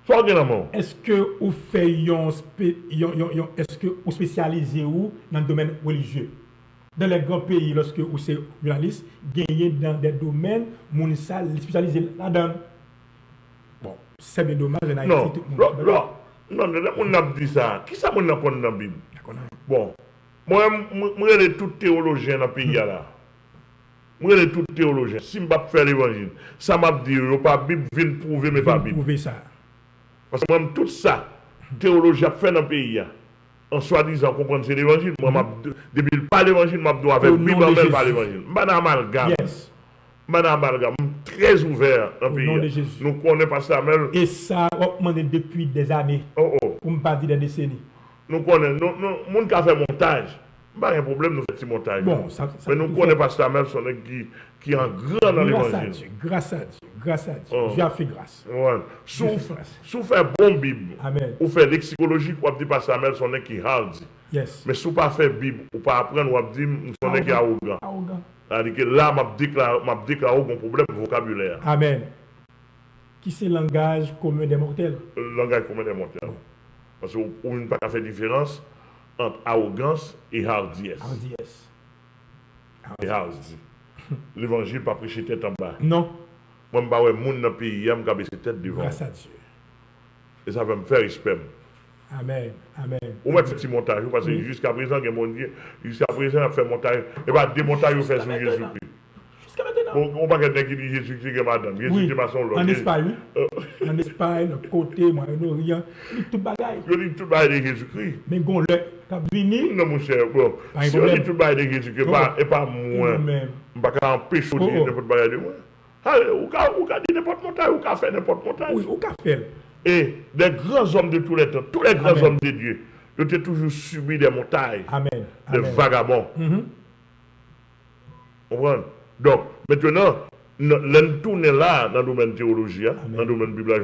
Soit gagnés en main. Est-ce que vous faites est-ce que vous spécialisez dans le domaine religieux? Dans les grands pays, lorsque vous êtes journaliste, gagnez dans des domaines, vous spécialisez là-dedans. Bon, c'est bien dommage en Haïti. Non, on a dit ça. Qui ça on a connu dans la Bible? Bon, moi, je suis tout théologien dans le pays là. Moi, je suis tout théologien. Si je ne fais pas l'évangile, ça m'a dit, je pas Bible vient prouver, mais pas Bible. Prouver ça. Parce que moi, tout ça, théologie a fait dans le pays. En soi-disant comprendre c'est l'évangile, moi, depuis pas l'évangile, je dois avec Bible en même pas l'évangile. Madame Amalgame. Yes. Madame Amalgame, très ouvert dans le pays. Nous connaissons pas ça même. Et ça, on demande depuis des années. Pour ne pas dire des décennies. Nous connaissons, nous, monde qui a fait montage. Pas un problème, nous faisons montage. Bon, ça mais nous connaissons pas ça même, qui est en grand dans l'évangile. Grâce à Dieu. Dieu a fait grâce. Ouais. Si vous faites bon Bible, ou fait lexicologie, vous dites pas ça même, son qui hard. Yes. Mais si vous pas fait Bible, ou pas apprendre, vous dites son qui est arrogant. C'est-à-dire que là, je déclare aucun problème de vocabulaire. Amen. Qui c'est le langage commun des mortels? Le langage commun des mortels. Parce que vous ne pouvez pas faire différence entre arrogance et hardiesse. Et hardiesse. L'évangile pas prêcher tête en bas. Non. Moi, je vais moun dans le pays, je vais baisser tête devant. Grâce à Dieu. Et ça va me faire respect. Amen. On va faire un petit montage, parce que jusqu'à présent, jusqu'à présent, on fait montage. Et pas des montages, on fait sur Jésus-Christ. Jusqu'à maintenant. On va pas quelqu'un qui dit Jésus-Christ, madame. Jésus-Christ, ma son l'autre. En Espagne, en Espagne, côté, moi, nous rien. Il dit tout bagaille. Je dis tout bagaille de Jésus-Christ. Mais bon, le cap vini. Non, mon cher, bon. Si on dit tout bagaille de Jésus-Christ, et pas moi, je ne vais pas empêcher de dire n'importe bagaille de moi. Ou qu'a dit n'importe montagne, ou qu'a fait n'importe montagne. Oui, ou qu'a fait. Et des grands hommes de tous les temps, tous les grands hommes de Dieu, ils ont toujours subi des montagnes, des vagabonds. Vous comprenez? Donc, maintenant, L'on tourne là dans le domaine théologie, dans le domaine biblique,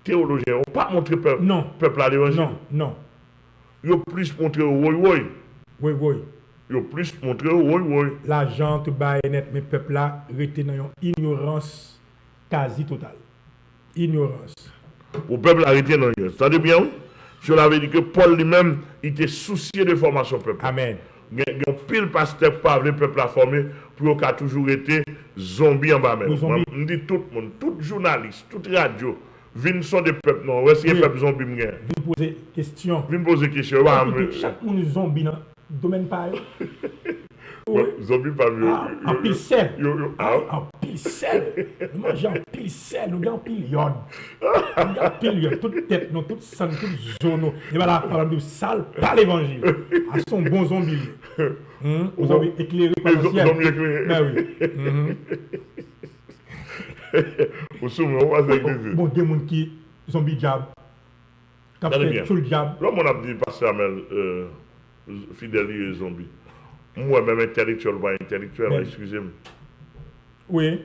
théologien, on ne pas montrer peuple à l'évangile. Non. Il plus montrer oui. Oui. Il plus montrer oui. L'argent te bat net, mais peuple là rete dans une ignorance quasi totale. Ignorance. Au peuple arrêté dans l'ignorance. Ça dit bien, oui? Je l'avais dit que Paul lui-même, il était soucié de formation peuple. Amen. Il y a un pile pasteur pas le peuple à former pour qu'il a toujours été zombie en bas même. Je dis tout le monde, tout journaliste, toute radio, viennent sont des peuples, non, est-ce qu'il y a peuple zombie? Viens poser question. Viens poser question. Chaque monde zombie dans le domaine pareil. Zombie pas mieux. En pile sel. En pile sel. Nous mangeons en pile sel, nous avons en pile iode. Nous avons en pile iode. Toute tête, toute sang, toute zone. Et voilà, par exemple, sale par l'évangile. À son bon zombie. Aux zombies éclairés par le ciel. Zombie éclairés. Ben oui. Vous souvenez, on va s'éclairer. Bon, des gens qui zombie diable. Qui fait tout le diable. Là, on a dit, pasteur Amel, fidèle et zombie. Moi-même intellectuel, excusez-moi. Oui.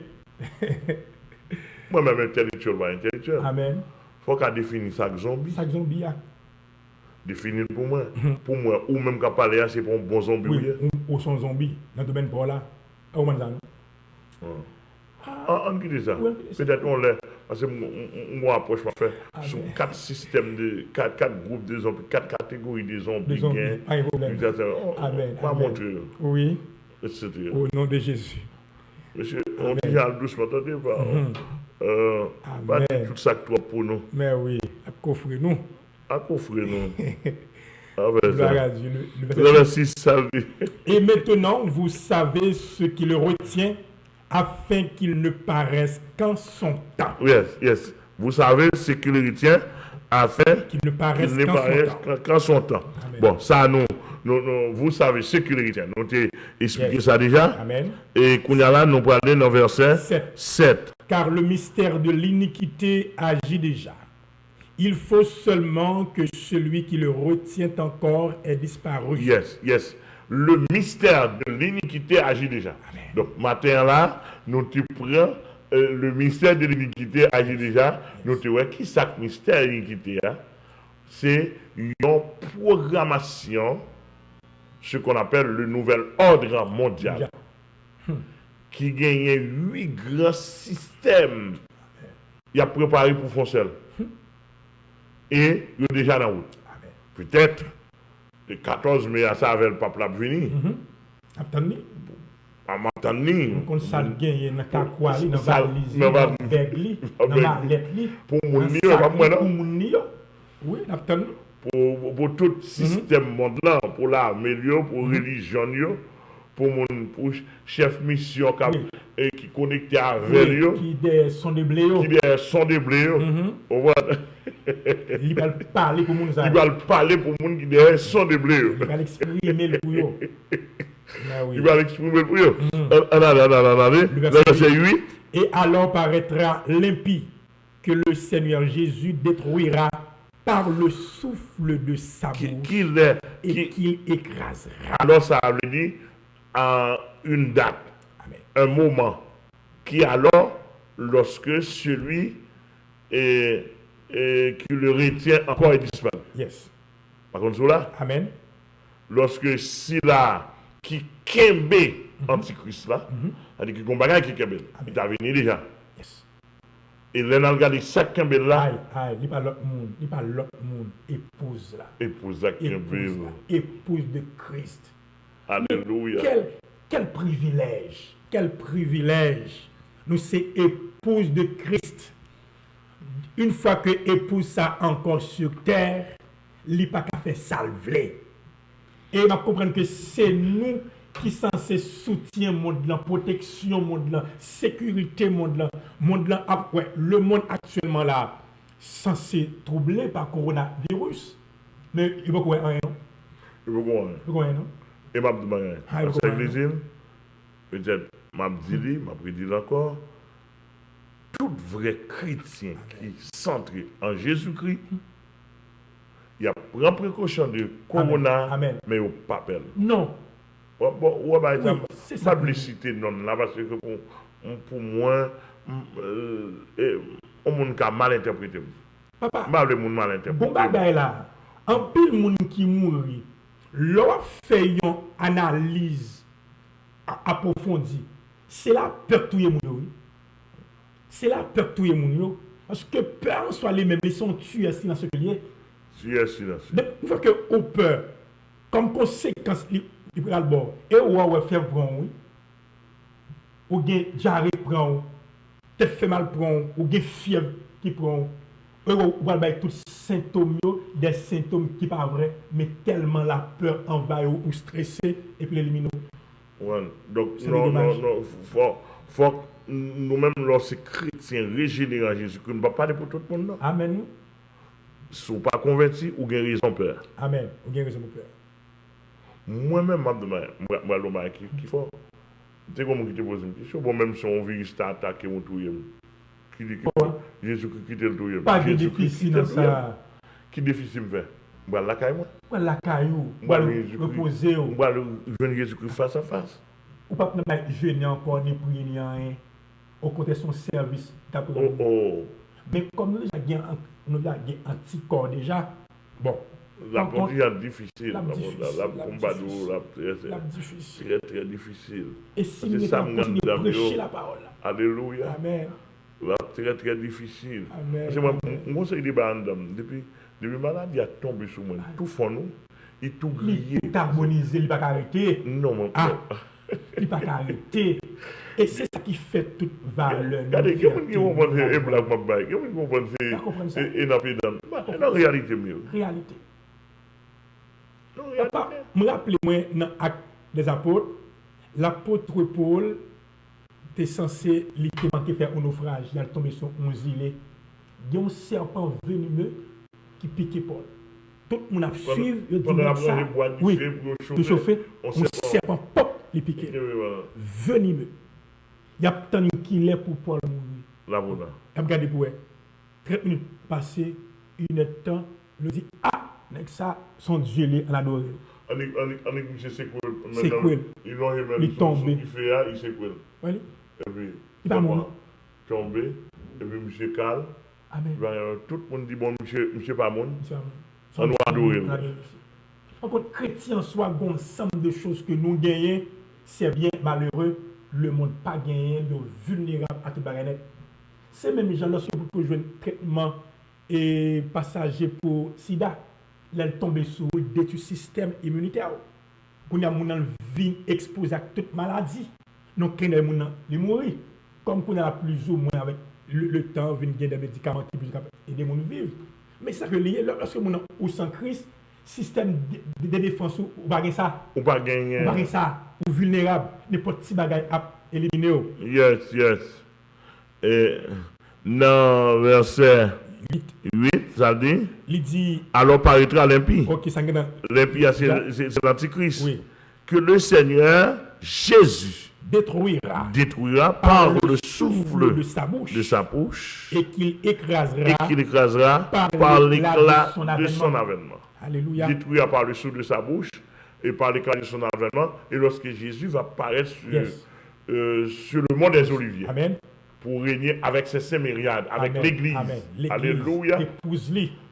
Moi-même intellectuel. Amen. Faut qu'on définisse ça que zombie. Ça que zombie, Définir pour moi. Pour moi, ou même qu'à parler, c'est pour un bon zombie. Oui, ou son zombie, dans le domaine pour là. Au moins, on dit ça. Peut-être on l'est. Parce que moi, approche m'a fait sur 4 systèmes, 4 groupes de zombies, 4 catégories de zombies. Amen. On va montrer. Oui. Etc. Au nom de Jésus. Monsieur, on dit à doucement, attendez pas. Tout ça que toi pour nous. Mais oui, à coffrer nous. À coffrer nous. Et maintenant, vous savez ce qui le retient afin qu'il ne paraisse qu'en son temps. Yes. Vous savez ce qui le retient afin qu'il ne paraisse qu'en son temps. Amen. Bon, ça, vous savez ce qui le retient. Nous t'ai expliqué ça déjà. Amen. Et Kounyala, nous parlons dans verset 7. Car le mystère de l'iniquité agit déjà. Il faut seulement que celui qui le retient encore ait disparu. Yes. Le mystère de l'iniquité agit déjà. Amen. Donc, matin là, nous te prenons le mystère de l'iniquité agit déjà. Nous te voyons qui c'est le mystère de l'iniquité. C'est une programmation, ce qu'on appelle le nouvel ordre mondial, qui gagne 8 grands systèmes. Il a préparé pour Foncel. Et il est déjà dans la route. Peut-être le 14 mai, ça avait le peuple à venir. Attendez. Attendez. On s'est gagné dans Kakwali, dans Valisi, dans Begli, dans Maletli. Pour mon nid, pas moi, non? Pour mon nid, oui, attendez. Pour tout le système monde-là, pour l'armée, pour la religion, pour mon chef mission qui connecte avec eux. Qui sont des bléos. On voit. Il va parler pour moun. Il va parler pour moun qui derrière sont des bleus. Il va l'exprimer le pour eux. Il va l'exprimer pour eux. Verset 8. Et alors paraîtra l'impie que le Seigneur Jésus détruira par le souffle de sa bouche et qu'il écrasera. Alors ça veut dire une date, un moment qui alors, lorsque celui qui le retient encore est disparu. Yes. Par contre, cela, amen. Lorsque si là, qui kembe antichrist là, c'est-à-dire qu'il y a un bagage qui kembe, il est venu déjà. Yes. Et là, on a regardé chaque kembe là. Il n'y a pas l'autre monde, il n'y a pas l'autre monde, épouse là. Épouse là, épouse de Christ. Alléluia. Quel privilège. Nous sommes épouse de Christ. Une fois que épouse ça encore sur terre, il n'y a pas qu'à faire salver. Et on va comprendre que c'est nous qui sommes censés soutenir le monde, la protection, le monde, la sécurité, le monde, le monde actuellement là, censé troubler par coronavirus. Mais il va quoi rien. Il va quoi non? Et m'a dit parce que l'église, peut-être m'a dit encore, tout vrai chrétien qui centre en Jésus-Christ, il a pris précaution de corona, mais il pas peur. Non. C'est ça. Publicité non là parce que pour moi, on monde qui a mal interprété. Papa, Mal le monde mal interprété. bon bagay là, en pile moun qui mouri, l'on fait une analyse approfondie. C'est la peur tout le monde. C'est la peur tout le monde. Parce que peur soit les mêmes, ils sont tués dans ce que lié. Silence. Une fois que au peur, comme conséquence, il prend le bord. Et ou fait prendre, ou bien diarrhée prend, tête fait mal prend, ou bien fièvre qui prend. Ou va faire tous symptômes, des symptômes qui pas vrai, mais tellement la peur envahit ou stressé et puis l'éliminer. Ouais. Donc, C'est non, dommage. faut que nous-mêmes, lorsque chrétiens régénérés en Jésus, nous ne pouvons pas parler pour tout le monde. Non. Amen. Si vous ne pas converti, vous avez raison peur. Amen. Ou bien raison pour peur. Moi-même, je qui faut. Tu sais comment je te pose une question. Bon, même si on virus t'a attaqué, on touille. Qui dit que Jésus-Christ quitte le touille. Pas de difficile dans ça. Qui difficile me fait? Je vais la caille, moi. Ou la caillou, ou reposer. Je vais le Jésus-Christ face à face. Ou pas de jeûner encore, ni prier, ni rien. Au côté de son service. Oh. Mais comme nous avons un anticorps déjà, bon. La partie est difficile. La combat difficile. Très difficile. Et si nous continuons à prêcher la parole. Alléluia. Amen. Très difficile. Amen. C'est moi, c'est des bandes. Depuis maladie a tombé sur moi. Tout fond nous. Il tout grillé. Il harmonisé, il ne va pas arrêter. Non, mon il ne va pas arrêter. Et c'est ça qui fait toute valeur. Regardez, il y a des gens qui vont un blague, il y a des gens qui vont c'est une réalité mieux. Réalité. Papa, je me rappelle, moi, dans l'acte des apôtres, l'apôtre Paul était censé faire un naufrage. Il est tombé sur un îlet. Il y a un serpent venimeux qui piquait Paul. Tout le monde a suivi, il dit ça. Oui, de chauffer, un serpent pop, il piquait. Venimeux. Il y a tant qu'il est pour Paul mourir. Là, voilà. Regardez pour 30 minutes passées, une heure de temps, il dit ça, son Dieu, on adore. On est c'est quoi? C'est quoi? Il est tombé. Il fait, il sait quoi? Oui. Et puis, il va mourir. Tombé. Et puis, monsieur calme. Amen. Tout le monde dit, bon, monsieur pas mon. On nous adore. Par contre, chrétien soit un ensemble de choses que nous gagnons, c'est bien malheureux. Le monde pas gagné, le vulnérable à tout bagage. C'est même les gens lorsque vous jouer un traitement et passager pour SIDA, là tomber sur le système immunitaire. Quand il y a des vie exposé à toute maladie, donc quand il y a des gens qui mourent, comme on a plus ou moins avec le temps, il y a des médicaments qui peuvent aider les gens à vivre. Mais ça veut dire lorsque on est sans Christ, système de défense ou pas ça, ou pas gagner, ou pas ça, ou vulnérable, n'importe petit bagage à éliminer. Yes. Et dans verset 8, ça dit, il dit, alors paraîtra l'impie. Ok, ça l'impie, c'est l'antichrist. Oui. Que le Seigneur Jésus détruira par le souffle de sa bouche et qu'il écrasera par l'éclat de son avènement. Alléluia. Détruira par le souffle de sa bouche et par l'éclat de son avènement. Et lorsque Jésus va paraître sur le mont des Oliviers. Amen. Pour régner avec ses saints myriades, avec l'Église. Alléluia.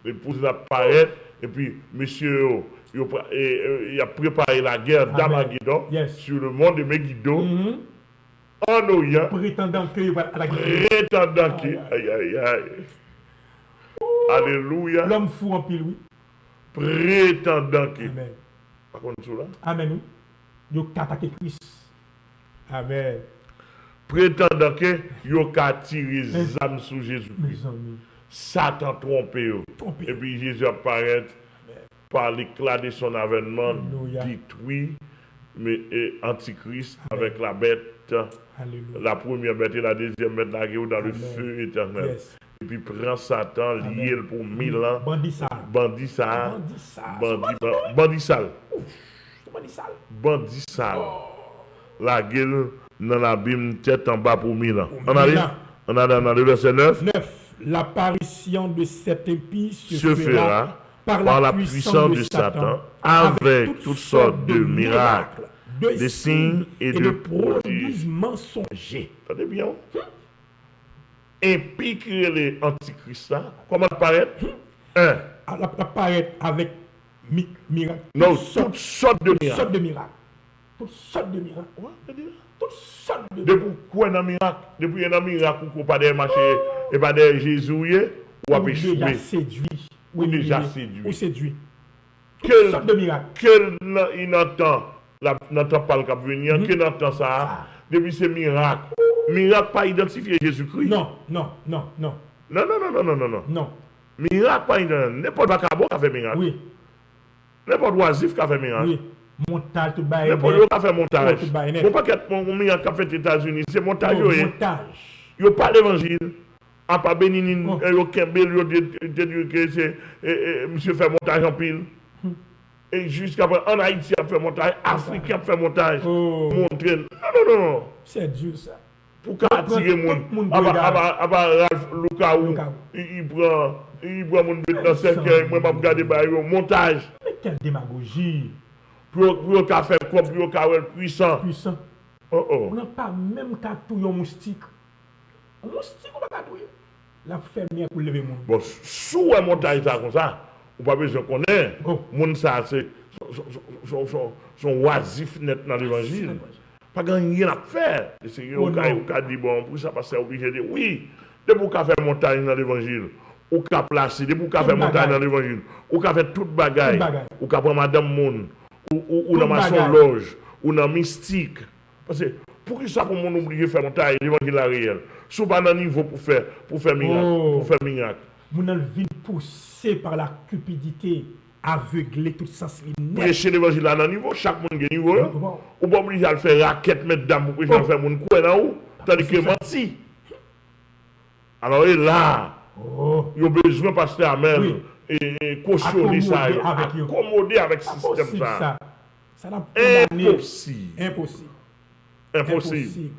L'épouse apparaît. Et puis, monsieur, il a préparé la guerre d'Armageddon sur le mont de Megiddo. En Orient. Prétendant que aïe. Alléluia. L'homme fou en pile, oui. Prétendant que. Amen. Par contre, cela. Amen. Il a attaqué Christ. Amen. Prétendant que il a tiré les âmes sur Jésus-Christ. Satan trompé. Et puis Jésus apparaît par l'éclat de son avènement, détruit, mais antichrist avec la bête. Alléluia. La première bête et la deuxième bête la dans le feu éternel. Et puis prend Satan, lié pour 1000 ans. Bandit sale. La gueule dans l'abîme, tête en bas pour 1000 ans. On a dans le verset 9. L'apparition de cet impie se fera par la puissance de Satan avec toutes sortes de miracles, de signes et de prodiges Jésus mensonger. Attendez bien. Et puis que les antichrists, là, comment apparaît? Un. Apparaître avec miracle. Non, toutes sortes de miracles. Toutes sortes de miracles. Ouais, c'est-à-dire. Toutes sortes de Depuis quoi un miracle? Depuis un miracle ou pas des marchés et pas des Jésus, ou a échoué. déjà séduit. Ou déjà séduit. Ou séduit. Toutes Quel, sortes de miracles. il n'entend pas le cap venir, qu'il entend ça. Depuis ces miracles. Miracle pas identifié Jésus-Christ. Non. Non. Miracle pas identifié. N'importe quoi qui a fait miracle. Oui. N'importe oisif qui a fait miracle. Oui. Montage tout bail. N'importe quoi qui a fait montage. Tout bail net. Faut pas qu'il y ait un miracle qui a fait aux États-Unis. C'est montage. Montage. Il n'y a pas l'évangile. A pas Béninin, il y a Kembel, monsieur fait montage en pile. Et jusqu'à présent, en Haïti, il a fait montage, Afrique a fait montage. Montrer. Non. C'est dur ça. Pour qu'attirer les gens. Ralph Lukaou, il prend mon bête dans 5 heures, moi, je vais regarder montage. Mais quelle démagogie. Pour faire quoi, pour faire puissant. On n'a pas même qu'à touiller un moustique. Un moustique, on va pas touiller. La fermière pour lever mon. Bon, sous un montage comme ça, on n'a pas besoin de connaître. Mon ça, c'est son oisif net dans l'évangile. Pas rien à faire. C'est au cas dit bon, pour ça, parce que c'est obligé de dire oui, de pour faire montage dans l'évangile. Ou qu'à placer, de pour faire montage dans l'évangile. Ou qu'à faire toute bagaille. Ou qu'à prendre Madame Moun. Ou dans maçon loge. Ou dans mystique. Parce que pour que ça, pour mon obligé de faire montage, l'évangile est réel. Sous pas dans niveau pour faire miracle. Mon envie poussé par la cupidité, aveuglé tout sens linéaire. Prêcher l'évangile là dans niveau, chaque monde a niveau. Ou pas obligé à faire raquette, mettre dame pour prêcher, faire mon coué là haut. Tandis que menti. Alors là, il a besoin de passer à même et cautionner ça, accommoder avec le système ça. Impossible.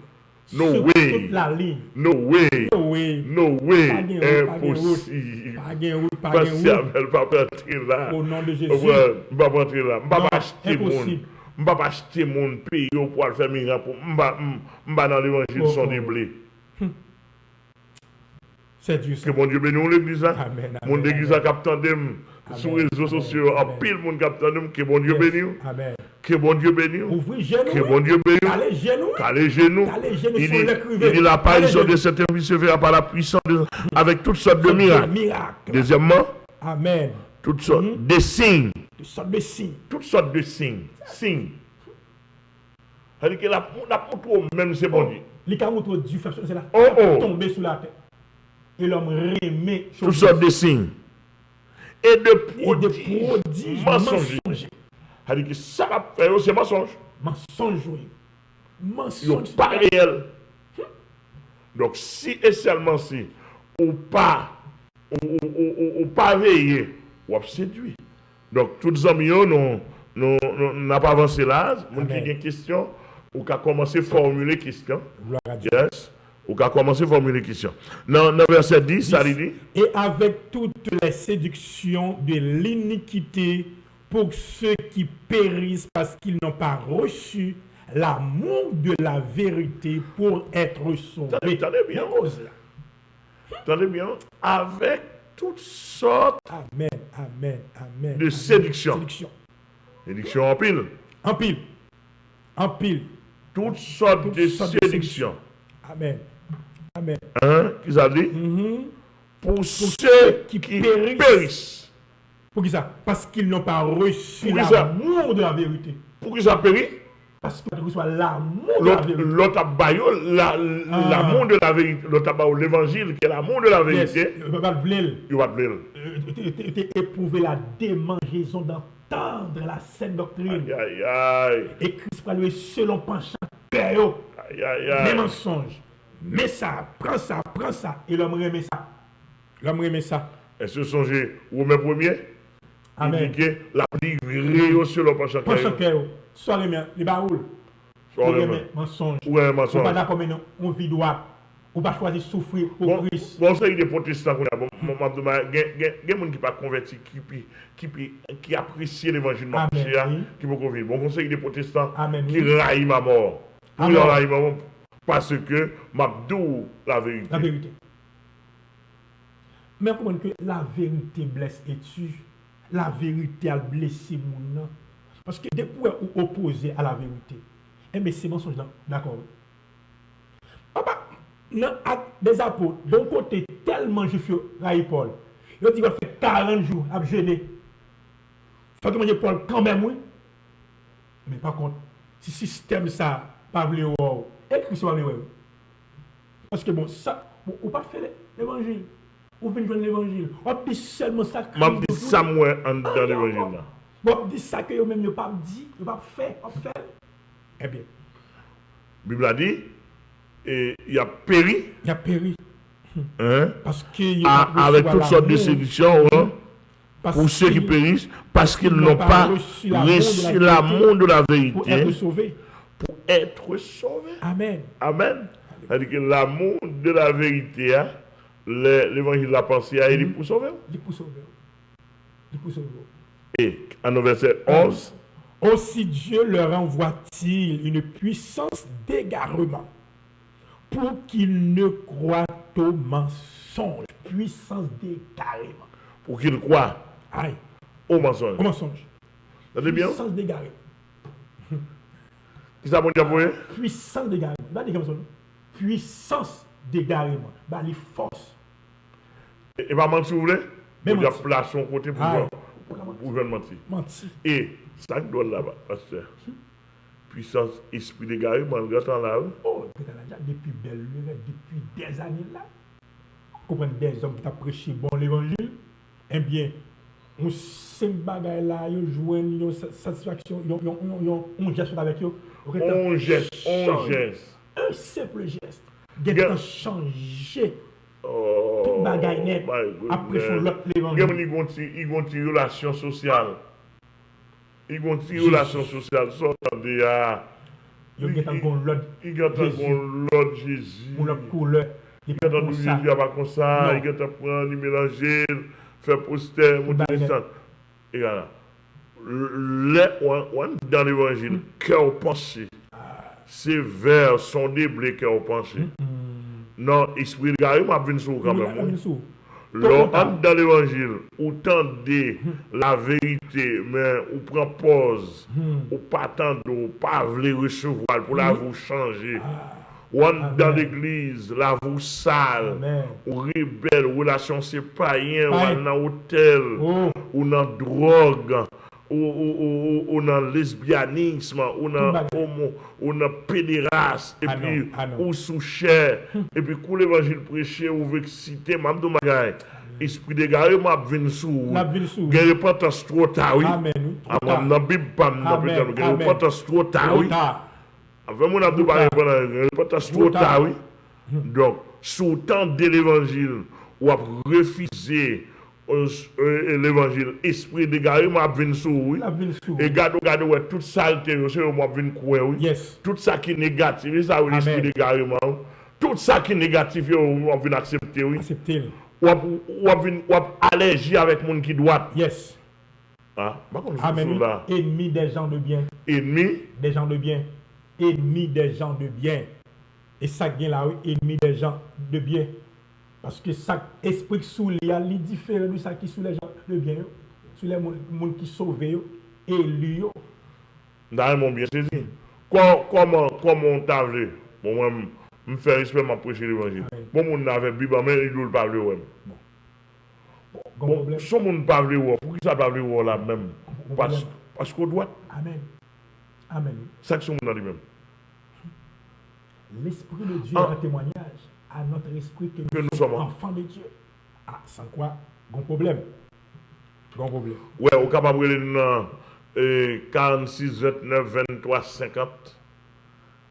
No way. Impossible. Pas rentrer là. Au nom de Jésus. Pas rentrer là. Pas acheter monde. Pas acheter monde pays pour faire miracle pour pas dans l'évangile sont des blés. C'est Dieu. Que mon Dieu bénisse l'église. Amen. Mon église a capté sur les réseaux sociaux. En pile mon capté que mon Dieu bénisse. Amen. Que bon Dieu bénisse. Ouvrez genoux. Que bon Dieu bénisse. Calez genoux. Il dit l'apparition de cet esprit se fera par la puissance avec toutes sortes de miracles. Deuxièmement, amen. Toutes sortes de signes. Toutes sortes de signes. Signes. C'est-à-dire que la montre même c'est bon Dieu. Les cas montre Dieu fait c'est là. Tomber sous la tête. Et l'homme remet toutes sortes de signes. Et de prodiges mensongers. C'est-à-dire que ça va faire c'est mensonge. Mensonge. Ils sont pas réels. Donc si et seulement si ou pas veiller, ou séduit. Donc tous les amis n'a pas avancé là. Mon qui a une question, ou qu'a commencé à formuler question. Yes. Ou qu'a commencé à formuler question. Dans verset 10, ça dit. Et avec toutes les séductions de l'iniquité pour ceux qui périssent parce qu'ils n'ont pas reçu l'amour de la vérité pour être sauvés. Attendez bien. Attendez bien. Avec toutes sortes de séduction. Séduction en pile. En pile. Toutes sortes de séduction. Amen. Qu'ils a dit? Pour ceux qui périssent. Pour qui ça? Parce qu'ils n'ont pas reçu l'amour de la vérité. Pour qui ça périt? Parce qu'ils reçoivent l'amour de la vérité. L'autre a l'amour de la vérité. L'autre a l'évangile qui est l'amour de la vérité. Il va te vouloir. Éprouver la démangeaison d'entendre la sainte doctrine. Et Christ va lui selon penchant cœur. Les mensonges. Mais ça, prends ça. Et l'homme remet ça. Est-ce que songez Romains 1er? Amen. Il dit que la livrée sur le penchant cœur. Soit remet, les baroules. Mensonge. Ouais, mensonge. On pas d'accord, mais non, on vit droit. On va choisir souffrir pour Christ. Bon, c'est des protestants qu'on a. Il y a des gens qui ne sont pas convertis, qui apprécient l'évangile, qui peuvent convaincre. Bon conseil des protestants qui raillent ma mort. Pour y arriver, parce que m'abdou la vérité. La vérité. Mais comment que la vérité blesse et tue, la vérité a blessé mon nom. Parce que depuis ou opposé à la vérité, eh bien c'est mensonge d'accord. Papa, dans acte des apôtres, d'un côté tellement je suis raï Paul. Il dit qu'il fait 40 jours à jeûner. Faut que manger Paul quand même oui. Mais par contre, si système ça pas vle ou écrit sur l'évangile. Parce que bon ça ou pas faire l'évangile. Ou venir joindre l'évangile. On dit seulement ça. M'a dit ça moi dans l'évangile là. On dit ça que yo même yo pas dit, yo pas fait, on fait. Eh bien, Bible a dit et il a péri. Il a péri. Hein? Parce que Avec toutes sortes de séductions hein, pour ceux qui périssent, parce qu'ils n'ont pas reçu l'amour de la vérité pour être sauvés. Pour être sauvés. Amen. Amen. C'est-à-dire que l'amour de la vérité, hein, l'évangile de la pensée, il est pour sauver. Il est pour sauver. Il est pour sauver. Et en verset 11. Aussi Dieu leur envoie-t-il une puissance d'égarement pour qu'ils ne croient au mensonge. Puissance d'égarement. Pour qu'ils croient au mensonge. Au mensonge. Vous entendez bien? Puissance d'égarement. Qui ça, mon diable? Puissance d'égarement. Puissance d'égarement. Les forces. Et pas mentir, vous voulez? Mais il y a place son côté pour mentir. Mentir. Et ça doit là-bas, pasteur. Puissance, esprit d'égarement, regarde là. Oh, depuis belle lurette, depuis des années là. Comprenez des hommes qui ont prêché bon l'évangile. Eh bien, on sait bagaille là, ils jouent une satisfaction, ils ont geste avec eux. On geste. Un simple geste. Ils ont changé. Tout bagaille net. Après son l'autre l'évangile. Ils ont une relation sociale. Ils ont une relation sociale. Ils ont l'autre Jésus. Pour leur couleur. Ils ont Jésus pas comme ça. Ils ont prendre, ils mélanger, faire poster, et voilà. Dans l'évangile, cœur pensé. Ces vers sont des blés cœur pensé. Non, esprit de gars, il m'a venu sur quand même. Dans l'évangile, autant de la vérité, mais on prend pause, ou pas attendre, ou pas vouloir recevoir pour la vous changer. Ou dans l'église, la vous sale, ou rebelle, relation c'est païen, ou dans hôtel, ou dans drogue, ou dans lesbianisme, ou dans homo, ou dans pédéraste, et puis ou sous chair, et puis quand l'évangile prêché, ou veut citer, m'a dit magaï, esprit d'égaré, m'a venu sous, gagne pas ta trop tard, oui. Amen. Dans Bible, pas gagne pas ta trop tard, oui. Avec mon abdou pas pas trop tard, oui. Donc, sous le temps de l'évangile, ou a refusé l'évangile, esprit d'égaré, m'a venu sous, oui. Et garde, ouais, toute saleté, c'est m'a venu quoi, oui. Tout ça qui est négatif, c'est ça, l'esprit d'égaré, tout ça qui est négatif, on vient accepter, oui. Ou allergie avec mon qui doit. Yes. Amen. Ennemi des gens de bien. Ennemi des gens de bien. Ennemi des gens de bien. Et ça vient là, oui, ennemi des gens de bien. Parce que ça, esprit sous les gens, il différent de ça qui sous les gens de bien. Sous les gens qui sauvent, élus. Dans mon bien saisi. Comment on t'a vu? Moi, je me fais respect, je prêcher l'évangile. Bon, on avait Bible, mais il ne veut pas le Bon, si on ne peut pas le pour qui ça ne peut pas là même? Parce qu'on doit. Amen. Amen. Ça que son monde lui-même. L'Esprit de Dieu est un témoignage à notre esprit que nous sommes enfants de Dieu. Sans quoi, bon problème. Ouais, au capable de 46, 29, 23, 50.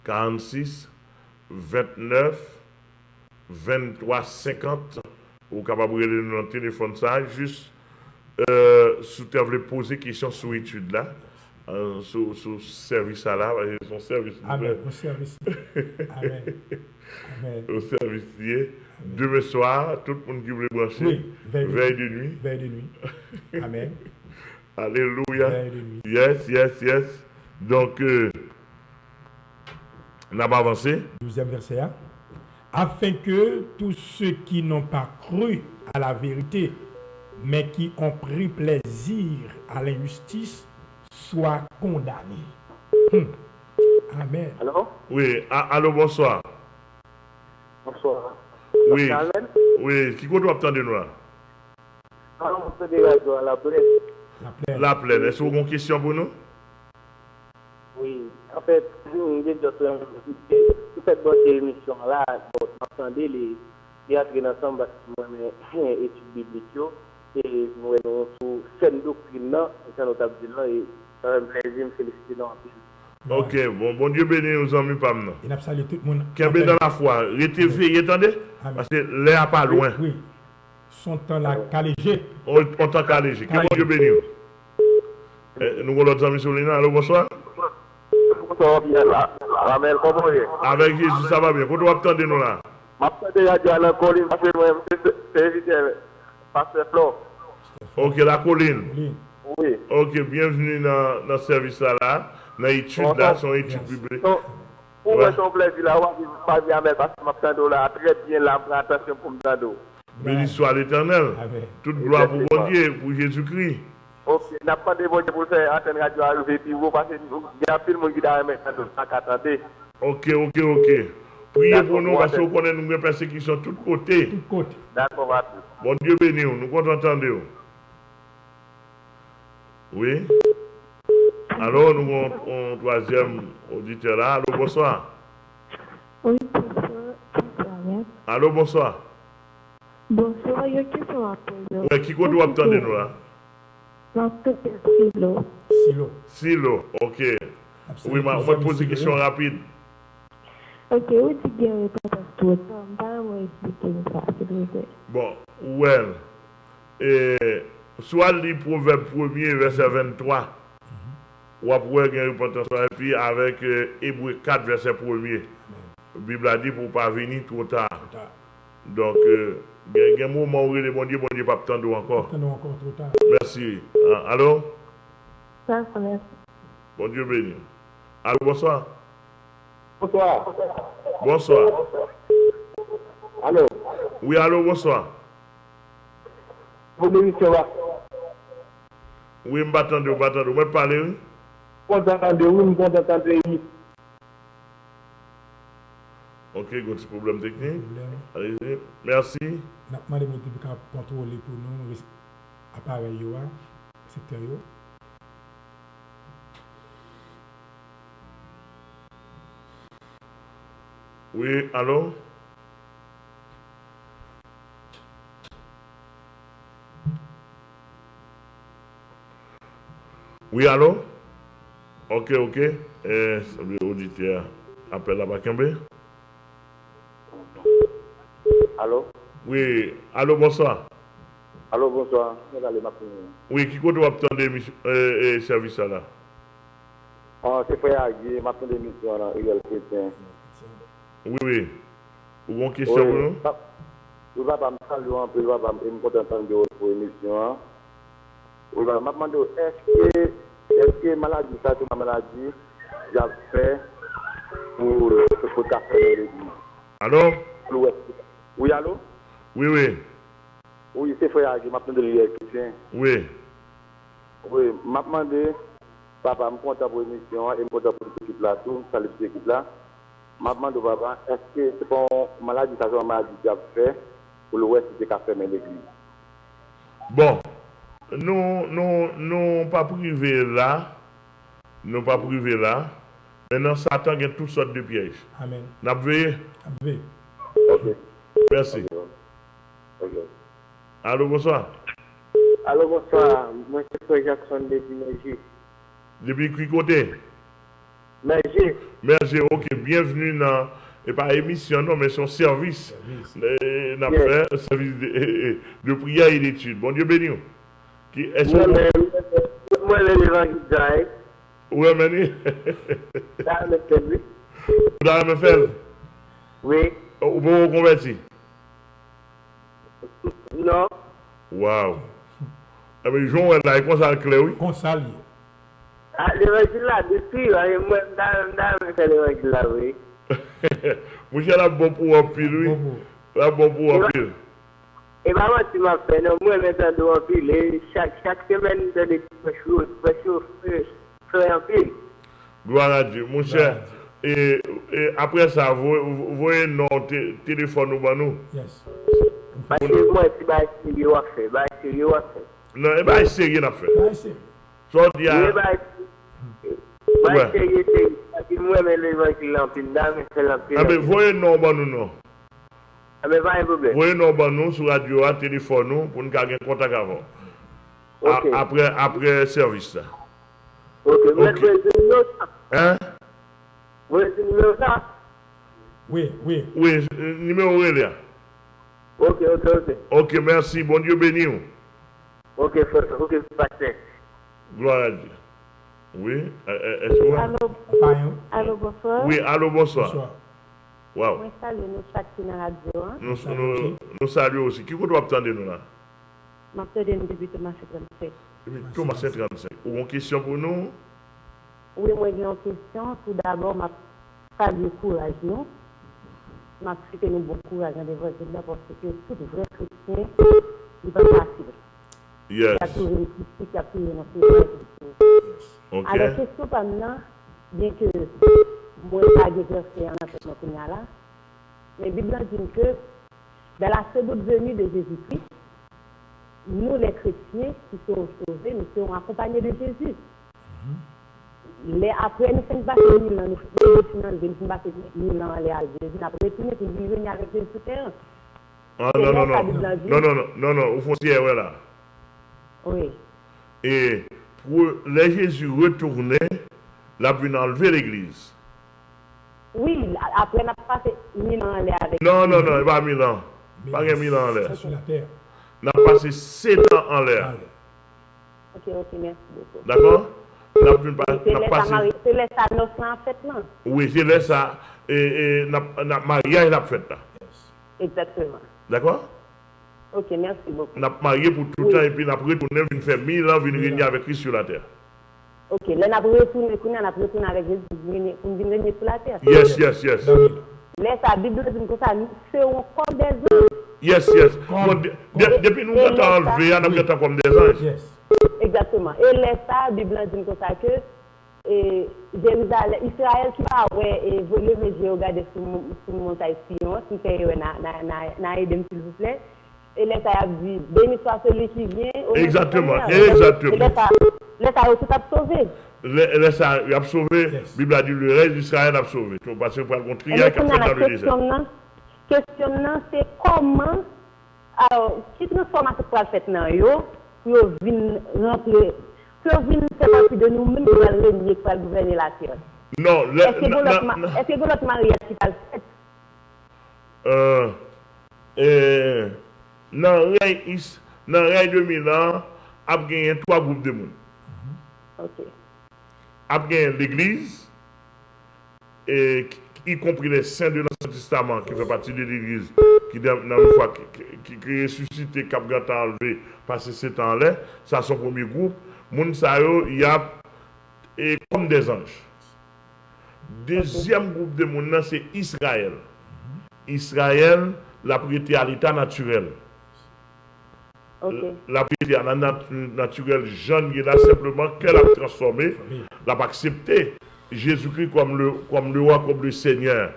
46, 29, 23, 50. Au capable de nous dans téléphone ça, juste si tu veux poser question sur l'étude là. Sur service là, son service. Amen. Au service. Amen. Au service. Demain soir, tout le monde qui veut brancher. Veille de nuit. Veille de nuit. Amen. Alléluia. Veille de nuit. Yes. Donc, On a pas avancé. 12e verset. Hein? Afin que tous ceux qui n'ont pas cru à la vérité, mais qui ont pris plaisir à l'injustice, soient condamnés. Amen. Allô? Oui, allô, bonsoir. Bonsoir. Oui, oui, qui doit attendre nous là? On se dégage à la plaine. La plaine. La plaine. Est-ce que vous avez une question pour nous? Oui, en fait, vous faites votre émission là, vous entendez les entrées ensemble bâtiment études bibliques et nous avons sous scène doctrine là, c'est notre abdillah et ça va me plaisir, me féliciter dans la Ok, bon Dieu bénit nos amis pas maintenant. Il a salué tout le monde. Qui est dans la foi, restez veillés, attendez? Parce que l'air n'est pas loin. Oui. Son temps là, calégé. On t'en calégé. Que bon Dieu bénisse. Nous avons l'autre ami sur l'île. Allô, bonsoir. Bonsoir, bien là. Ramel, comment est-ce? Avec Jésus, ça va bien. Quand on attendre nous là? Je vais à la colline parce que moi, c'est évité. Pasteur Flo. Ok, la colline. Oui. Ok, bienvenue dans le service là. Dans l'étude là, son étude biblique. Pour moi, son plaisir là, on va pas bien mettre parce que je m'attends là très bien là, pour attention pour m'attendre. Béni soit l'Éternel. Toute gloire pour bon Dieu, pour Jésus-Christ. Ok, n'a pas de bon Dieu pour faire antenne radio arriver puis vous parce que il y a plus de monde qui doit mettre ça attendre. Ok. Priez pour nous parce qu'on connaît nous persécutions de tous côtés. D'accord, va. Bon Dieu béni, nous comptons entendre. Oui. Alors, nous avons un troisième auditeur là. Allô, bonsoir. Oui, bonsoir. Allô, bonsoir. Bonsoir, il y a une question à poser. Oui, qui doit attendre nous là? Silo, ok. Oui, on va poser une question rapide. Ok, où tu gagnes pas tout le temps? Pas expliquer ça, s'il vous plaît. Bon, well. Soit le proverbe 1er, verset 23. Ou après, il y a une repentance. Et puis avec Hébreu 4, verset 1er. La Bible a dit pour ne pas venir trop tard. Donc, il y a un moment où le bon Dieu pas attendre encore. Trop tard. Merci. Allô? Merci. Bon Dieu béni. Allô, bonsoir. Bonsoir. Bonsoir. Allô? Oui, allô, bonsoir. Vous l'émission là? Oui, je m'attendais, vous me parlez, oui? Vous entendez, oui, vous entendez, oui. Ok, il y a un petit problème technique. Allez-y. Merci. Nous avons demandé de contrôler pour nous l'appareil, le secteur. Oui, allô? Oui, allô? Ok. Auditeur, appelle la Bakembe. Allô? Oui, allô, bonsoir. Allô, bonsoir. Oui, qui doit attendre le service là? C'est Frère Agui, ma première émission là, Riel Chrétien. Oui. Vous avez une question pour nous? Je ne vais pas me saluer un peu, je ne vais pas me contenter pour l'émission. Je vais me demander, est-ce que maladie, ça c'est ma maladie, j'ai fait pour ce que tu as fait dans l'église? Allô? Oui, allô? Oui. Oui, c'est Frère Agui, ma première émission. Oui. Oui, je me demandé, papa, je me contente pour l'émission et je me contente pour l'équipe là, tout, salut cette équipe là. Je me demande, papa, est-ce que c'est pas une maladie, ça c'est une maladie que j'ai fait pour le reste de café dans l'église? Bon, nous pas privé là. Maintenant, Satan a toutes sortes de pièges. Amen. N'a veillé? Ok. Merci. Ok. Allô, bonsoir. Allô, bonsoir. Moi, c'est Frère Jackson depuis Mergy. Depuis qui côté? Mergy. Ok, bienvenue dans, et pas émission, non, mais son service. N'a fait un service de prière et d'études. Bon Dieu béni. Est-ce que Moi, l'évangile d'Aïe. où est mené? Dans le pays. Dans le faire? Oui. Vous vous convertir? Non. Waouh. Mais Jean, là, il consacre clair, oui? Consalier. L'évangile là, depuis, moi, dans l'évangile là, oui. Mon cher, la bon pour un pile, oui. La bon pour un pile. Et maman, tu m'as fait, non, moi, maintenant, de un pile, et chaque semaine, je donne des petits fais un pile. Gloire à Dieu. Mon cher, et après ça, vous voyez notre téléphone ou nous? Yes. Parce que moi, c'est pas sérieux à faire, pas sérieux à faire. Non, et bien, c'est rien à faire. Soit il y a. Pas sérieux, c'est parce que moi, mais l'évangile en pile, c'est l'empile. Ah, mais voyez non, nous, non. Ah, mais pas un problème. Voyez non, nous, sur radio, à téléphone, nous, pour nous garder contact avant. Ok. Après service. Ok, vous êtes le numéro ça? Hein? Vous êtes le numéro ça? Oui. Oui, numéro là. Ok. Ok, merci. Bon Dieu béni. Ok, pasteur. Gloire à Dieu. Oui, est-ce que Allô, bonsoir. Oui, allô, bonsoir. Bonsoir. Wow. Moi, je salue nous chaque dans la radio. Nous saluons aussi. Qui vous doit attendre nous là? Je m'appelle depuis Thomas 35. Thomas 35. Ou une question pour nous? Oui, moi, j'ai une question. Tout d'abord, je salue le courage, non? Je souhaite nous bon courage dans l'évangile parce que tout vrai chrétien, il va facile. Yes. Il y a toujours une critique, il y a toujours une critique. Ok. Alors, question par maintenant, bien que moi, je n'ai pas exercé en affaire là, mais la Bible dit que dans la seconde venue de Jésus-Christ, nous, les chrétiens qui sont sauvés, nous serons accompagnés de Jésus. Après, nous faisons passer 1000 ans, nous faisons passer 1000 ans à Jésus, après, nous pouvons venir avec Jésus sur terre. Ah, non, au fond, c'est vrai là. Oui. Et pour les Jésus retourner, la venu enlever l'église. Oui, après, on a passé 1000 ans à avec Non, pas 1000 ans. Pas 1000 ans en l'air. Sur la terre. On a passé 7 ans en l'air. Ok, merci beaucoup. D'accord? C'est laissé à 9 ans en fait, non? Oui, c'est laissé ça. Et mariage l'a fait là. Exactement. D'accord? Ok, merci beaucoup. On a marié pour tout le temps et puis on a retourné, on fait 1000 ans, on régner avec Christ sur la terre. Ok, là on a retourné avec Jésus pour venir régner sur la terre. Yes. Laisse la Bible dit que ça, nous serons comme des anges. Yes. Depuis nous avons enlevé, on a comme des anges. Yes. Exactement. Et laisse la Bible dit que ça que Jérusalem, Israël qui va voler mes yeux regarder sur la montagne Sion, qui fait na Edem s'il vous plaît. Et laisse la dit béni soit celui qui vient. Exactement. Laisse la tout a sauvé. Laisse ça, il a sauvé. La Bible a dit le reste d'Israël a sauvé. Parce que pour le triage qui a fait dans le désert. La question, c'est comment, alors, qui transformation pour la fête dans yo, pour venir remplir, pour venir faire partie de nous-mêmes, pour régner, pour gouverner la terre. Non, est-ce que vous l'autre mariage qui va le faire? Dans le règne de Milan, il y a gagné 3 groupes de monde. Ok. A gagné l'église, y compris les saints de l'Ancien Testament qui fait partie de l'église, qui dans une fois qui ressuscité, qui a enlevé, passé ce temps-là, ça son premier groupe. Moun sa yo, y a comme des anges. Deuxième groupe de monde, c'est Israël. Israël, la prêté à l'état naturel. Okay. La prêté à la naturelle, Jean est là simplement qu'elle a transformé, elle a accepté Jésus-Christ comme le roi, comme le Seigneur.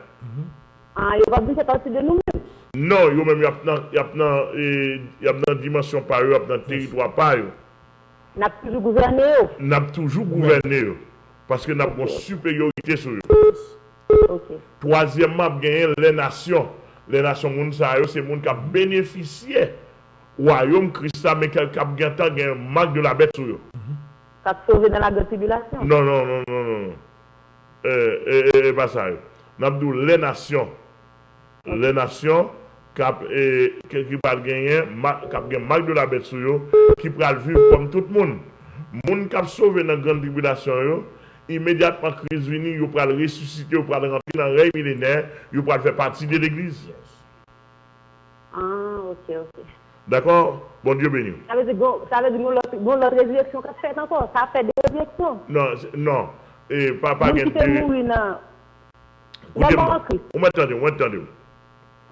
Ah, il va faire partie de nous-mêmes. Non, il y a une dimension par eux, il y a un territoire par eux. Nous avons toujours gouverné. Nous avons toujours gouverné. Parce que nous avons une supériorité sur eux. Okay. Troisièmement, les nations. Les nations, c'est les gens qui ont bénéficié du royaume Christ, mais qui ont un marque de la bête sur eux. Qui a sauvé dans la grande tribulation. Non. Pas ça. Nous avons les nations. Les nations qui peuvent gagner marque de la bête sur eux, qui peuvent vivre comme tout le monde. Les gens qui ont sauvé dans la grande tribulation, immédiatement Christ venu, ils peuvent ressusciter, ils peuvent rentrer dans le règne millénaire, ils peuvent faire partie de l'église. Ah, ok. D'accord? Bon Dieu béni. Ça veut dire que l'autre résurrection qu'a fait encore, ça a fait des résurrections. Non. Et pas qui fait mourir Vous m'entendez.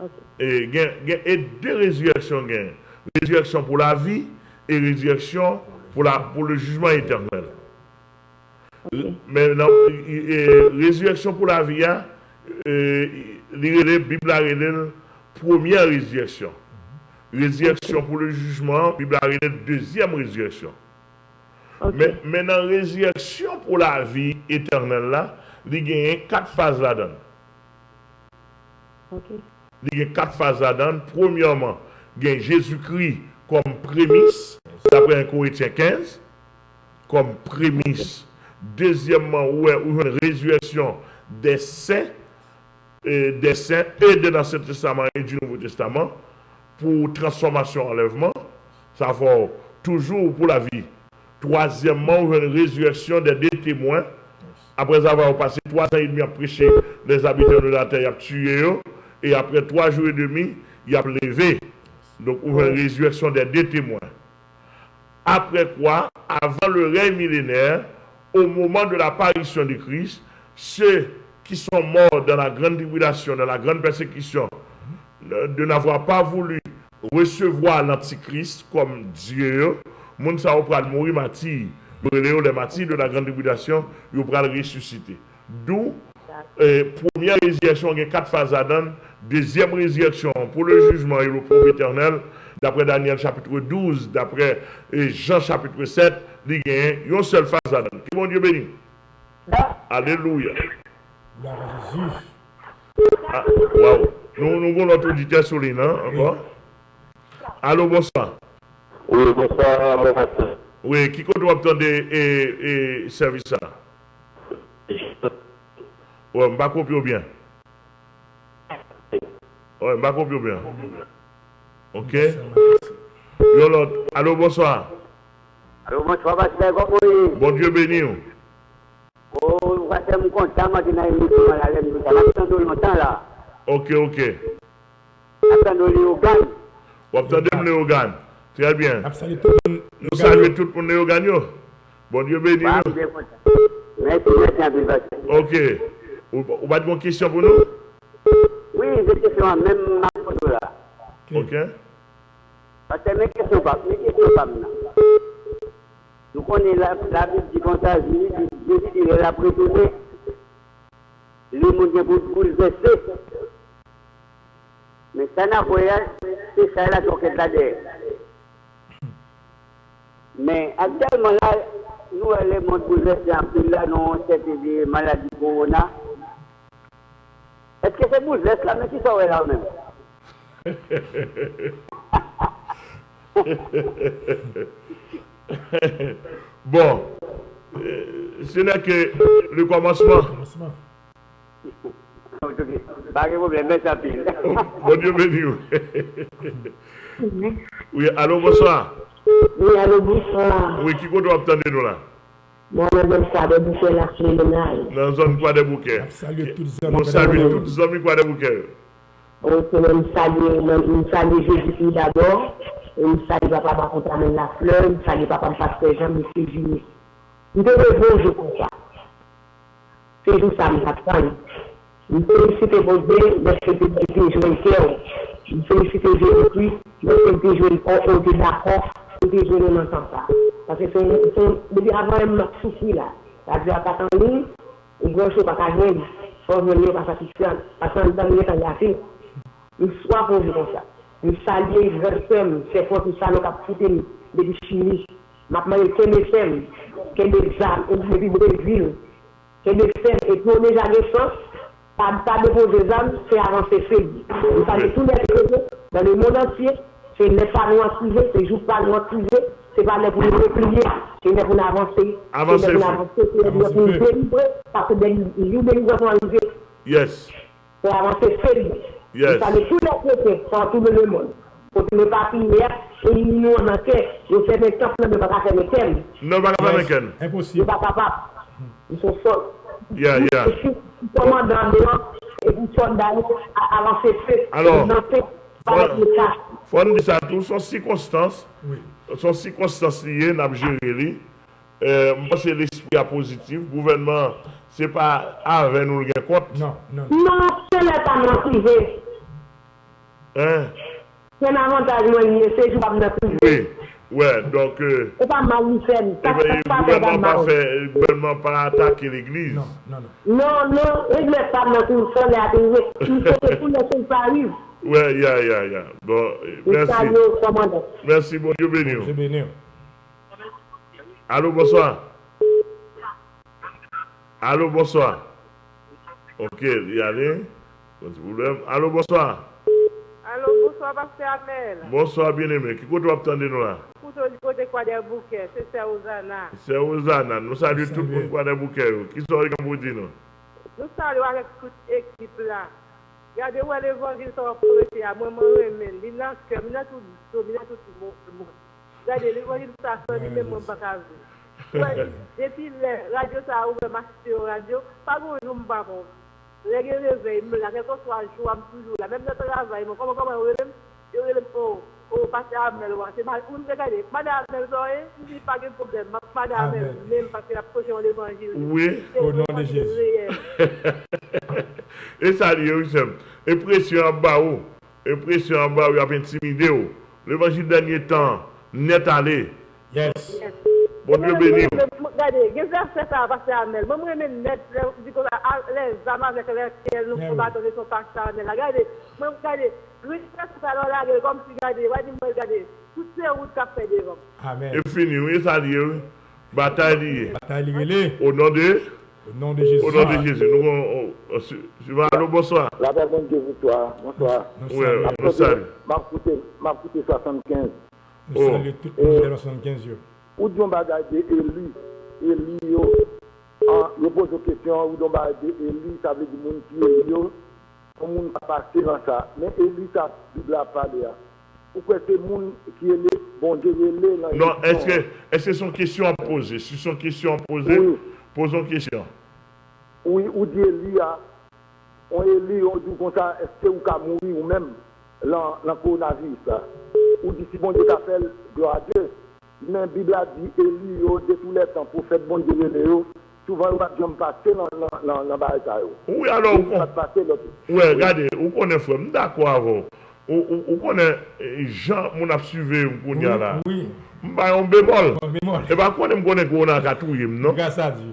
Ok. Et deux résurrections. Résurrection pour la vie et résurrection pour le jugement éternel. Okay. Maintenant, résurrection pour la vie, la Bible a révélé première résurrection. Résurrection pour le jugement, la Bible a révélé deuxième résurrection. Okay. Mais maintenant, résurrection pour la vie éternelle, là, il y a 4 phases là-dedans. Okay. Il y a 4 phases là-dedans. Premièrement, il y a Jésus-Christ comme prémisse, d'après 1 Corinthiens 15, comme prémisse. Deuxièmement, où est une résurrection des saints et de l'Ancien Testament et du Nouveau Testament pour transformation, enlèvement. Ça va toujours pour la vie. Troisièmement, une résurrection des deux témoins. Après avoir passé 3 ans et demi à prêcher les habitants de la terre, il a tué eux. Et après 3 jours et demi, il a levé. Donc, une résurrection des deux témoins. Après quoi, avant le règne millénaire, au moment de l'apparition du Christ, ceux qui sont morts dans la grande tribulation, dans la grande persécution, de n'avoir pas voulu recevoir l'Antichrist comme Dieu, moun sa va mourir martyr, les martyrs de la grande tribulation, ils vont ressusciter. D'où, première résurrection, il y a 4 phases à donner. Deuxième résurrection pour le jugement et le repos éternel, d'après Daniel chapitre 12, d'après Jean chapitre 7, il y a une seule phase à donner. Que mon Dieu béni. Alléluia. Ah, wow. Nous avons notre auditeur sur les noms, encore. Allô, bonsoir. Oui, bonsoir, mon pasteur. Oui, qui doit attendre et service ça? Oui, je ne pas comprendre bien. Oui, je ne pas comprendre bien. Ok. Allô, bonsoir. Allô, bonsoir, pasteur. Bon Dieu béni. Oh, pasteur, je suis content, moi, je suis longtemps là. Ok. Attendons les organes. Vous attendez les organes. Très bien. Nous saluons tout pour les organes. Bon Dieu béni. Merci. Ok. Vous avez une question pour nous? Oui, j'ai une question, même ma photo là. Ok. Parce que mes questions pas maintenant. Nous connaissons la Bible dit comme ça, Jésus dit qu'il a prétourné. Les gens pour bouleverser. Mais ça n'a pas c'est ça la toquette là-dedans. Mais actuellement là, nous les gens bouleversés en plus là, non, cette maladie corona. Est-ce que c'est bouleversé là, mais qui sont là même? Bon, ce n'est que le commencement. Pas de problème, merci. Bon Dieu béni. Oui, allô, bonsoir. Oui, allô, bonsoir. Oui, qui doit attendre nous là? Moi-même, ça de bouquet la Félénal. Dans la zone quoi des bouquets. Salut tous on salue tous les hommes quoi des bouquets. On peut même saluer Jésus d'abord. Et on salue papa par contre amène la fleur. On salue papa pasteur Jean, monsieur Junior. Nous devons bonjour pour ça. C'est juste ça, nous attendons. Nous félicitons vos deux, parce que vous avez joué le cœur. Nous félicitons Jésus-Christ, parce que vous avez joué le corps, on est d'accord, vous avez joué le temps ça. Parce que depuis avant même notre souci là, la vie a pas en ligne, et grand chose pas qu'à gagner, faut venir pas satisfaire, parce que dans le temps il y a fait. Nous soyons pour vous comme ça. Nous saluons les c'est pour tout ça, nous avons foutu des chimistes. Maintenant, il y a des femmes, des âmes, des villes, des femmes, et pour les agressions, pas de poser des âmes, c'est avancer fait. Nous saluons tous les chrétiens dans le monde entier, c'est les femmes notifiées, c'est les jours pas notifiés, c'est pas les pour nous replier, c'est les pour nous avancer. Avancer, c'est pour nous délivrer, parce que les jours de délivrance sont arrivés. Yes. C'est avancer fait. Yes. Nous saluons tous les chrétiens, dans tout le monde. Pour ne pas finir, et nous en enquête, nous faisons des temps, nous ne pouvons pas faire des thèmes. Non, pas faire des impossible. Nous ne pouvons pas. Ils sont forts. Yeah. Commandant et pour soldats avancer fait. Alors, faut dire ça, tout sont circonstances. Oui. Sont circonstances liées, n'a pas géré. Moi, c'est l'esprit positif. Le gouvernement, c'est pas avec nous le compte. Non, non. Non, c'est le temps privé. Hein? C'est un avantage, c'est je vais me privé. Oui, ouais, donc. C'est pas mal, Le gouvernement pas attaquer l'église. Non, non, non. Non, non, il ne pas dans tout ça, il a arrivé. Il faut tout laisser Paris. Ouais, ya. Bon, merci. Merci, bon Dieu béni. C'est béni. Allô, bonsoir. Allô, bonsoir. Ok, y aller. Pas de problème. Allô, bonsoir. Allô, bonsoir, Pasteur Amel. Bonsoir, bien-aimé. Qui côté attendez nous là? Côté quoi des bouquets, c'est Ozana. C'est Ozana. Nous saluons tout le monde quoi des bouquets. Qui sont les Cambodgiens? Nous saluons avec toute l'équipe là. Regardez où l'évangile sont prêtés à moi, je remène. Il n'a que, il n'a tout le monde. Regardez, l'évangile ça sonne, il même pas qu'à vivre. Depuis la radio, ça a ouvert ma radio, pas bon, nous ne pas bon. Les réveils, quel que soit le jour, toujours là. Même notre travail, comment je relève au pasteur Amel, c'est mal. Vous regardez, madame Amel, il n'y a pas de problème. Madame Amel, même parce que la prochaine l'évangile. Oui, au nom de Jésus. Et ça dit, oui, c'est. Et pression en bas, il y a intimidé. L'évangile dernier temps, net allé. Yes. Bon Dieu béni. Regardez, je vais faire ça parce que Amel. Moi, je vais mettre les âmes avec lesquelles nous combattons son pasteur Amel. Regardez, moi, regardez, lui, ça là, comme si, regardez, toutes ces routes qu'a fait devant. Amen. Et fini, oui, ça dit, bataille. Bataille liée. Au nom de Jésus. Au nom de Jésus. Nous allons, allô, bonsoir. La personne de victoire, bonsoir. Oui, nous saluons. M'a coûté 75. Nous saluons tout le monde de 75 jours. Ou d'on bagage de Élie, je pose une question, ou d'on bagage de Élie, ça veut dire que mon qui est Élie, on ne peut pas passer dans ça. Mais Élie, ça, Bible a parlé. Pourquoi c'est le monde qui est là, bon Dieu, il est là. Non, est-ce que son question à poser? Si son question à poser, oui. Posons question. Oui, ou dit Élie, on dit comme ça, est-ce que vous pouvez mourir ou même dans le coronavirus? Ou dit si bon Dieu t'appelle, gloire à Dieu. Mais la Bible a dit Élie, de tous les temps, pour faire bon Dieu, souvent, il va bien passer dans la bataille. Oui, alors, oui, regardez, vous connaissez, d'accord avant. Vous connaissez Jean, mon a suivi, vous connaissez là. Oui. On bémol. Et bien, quand on connaît qu'on a catouillé, non? Grâce à Dieu.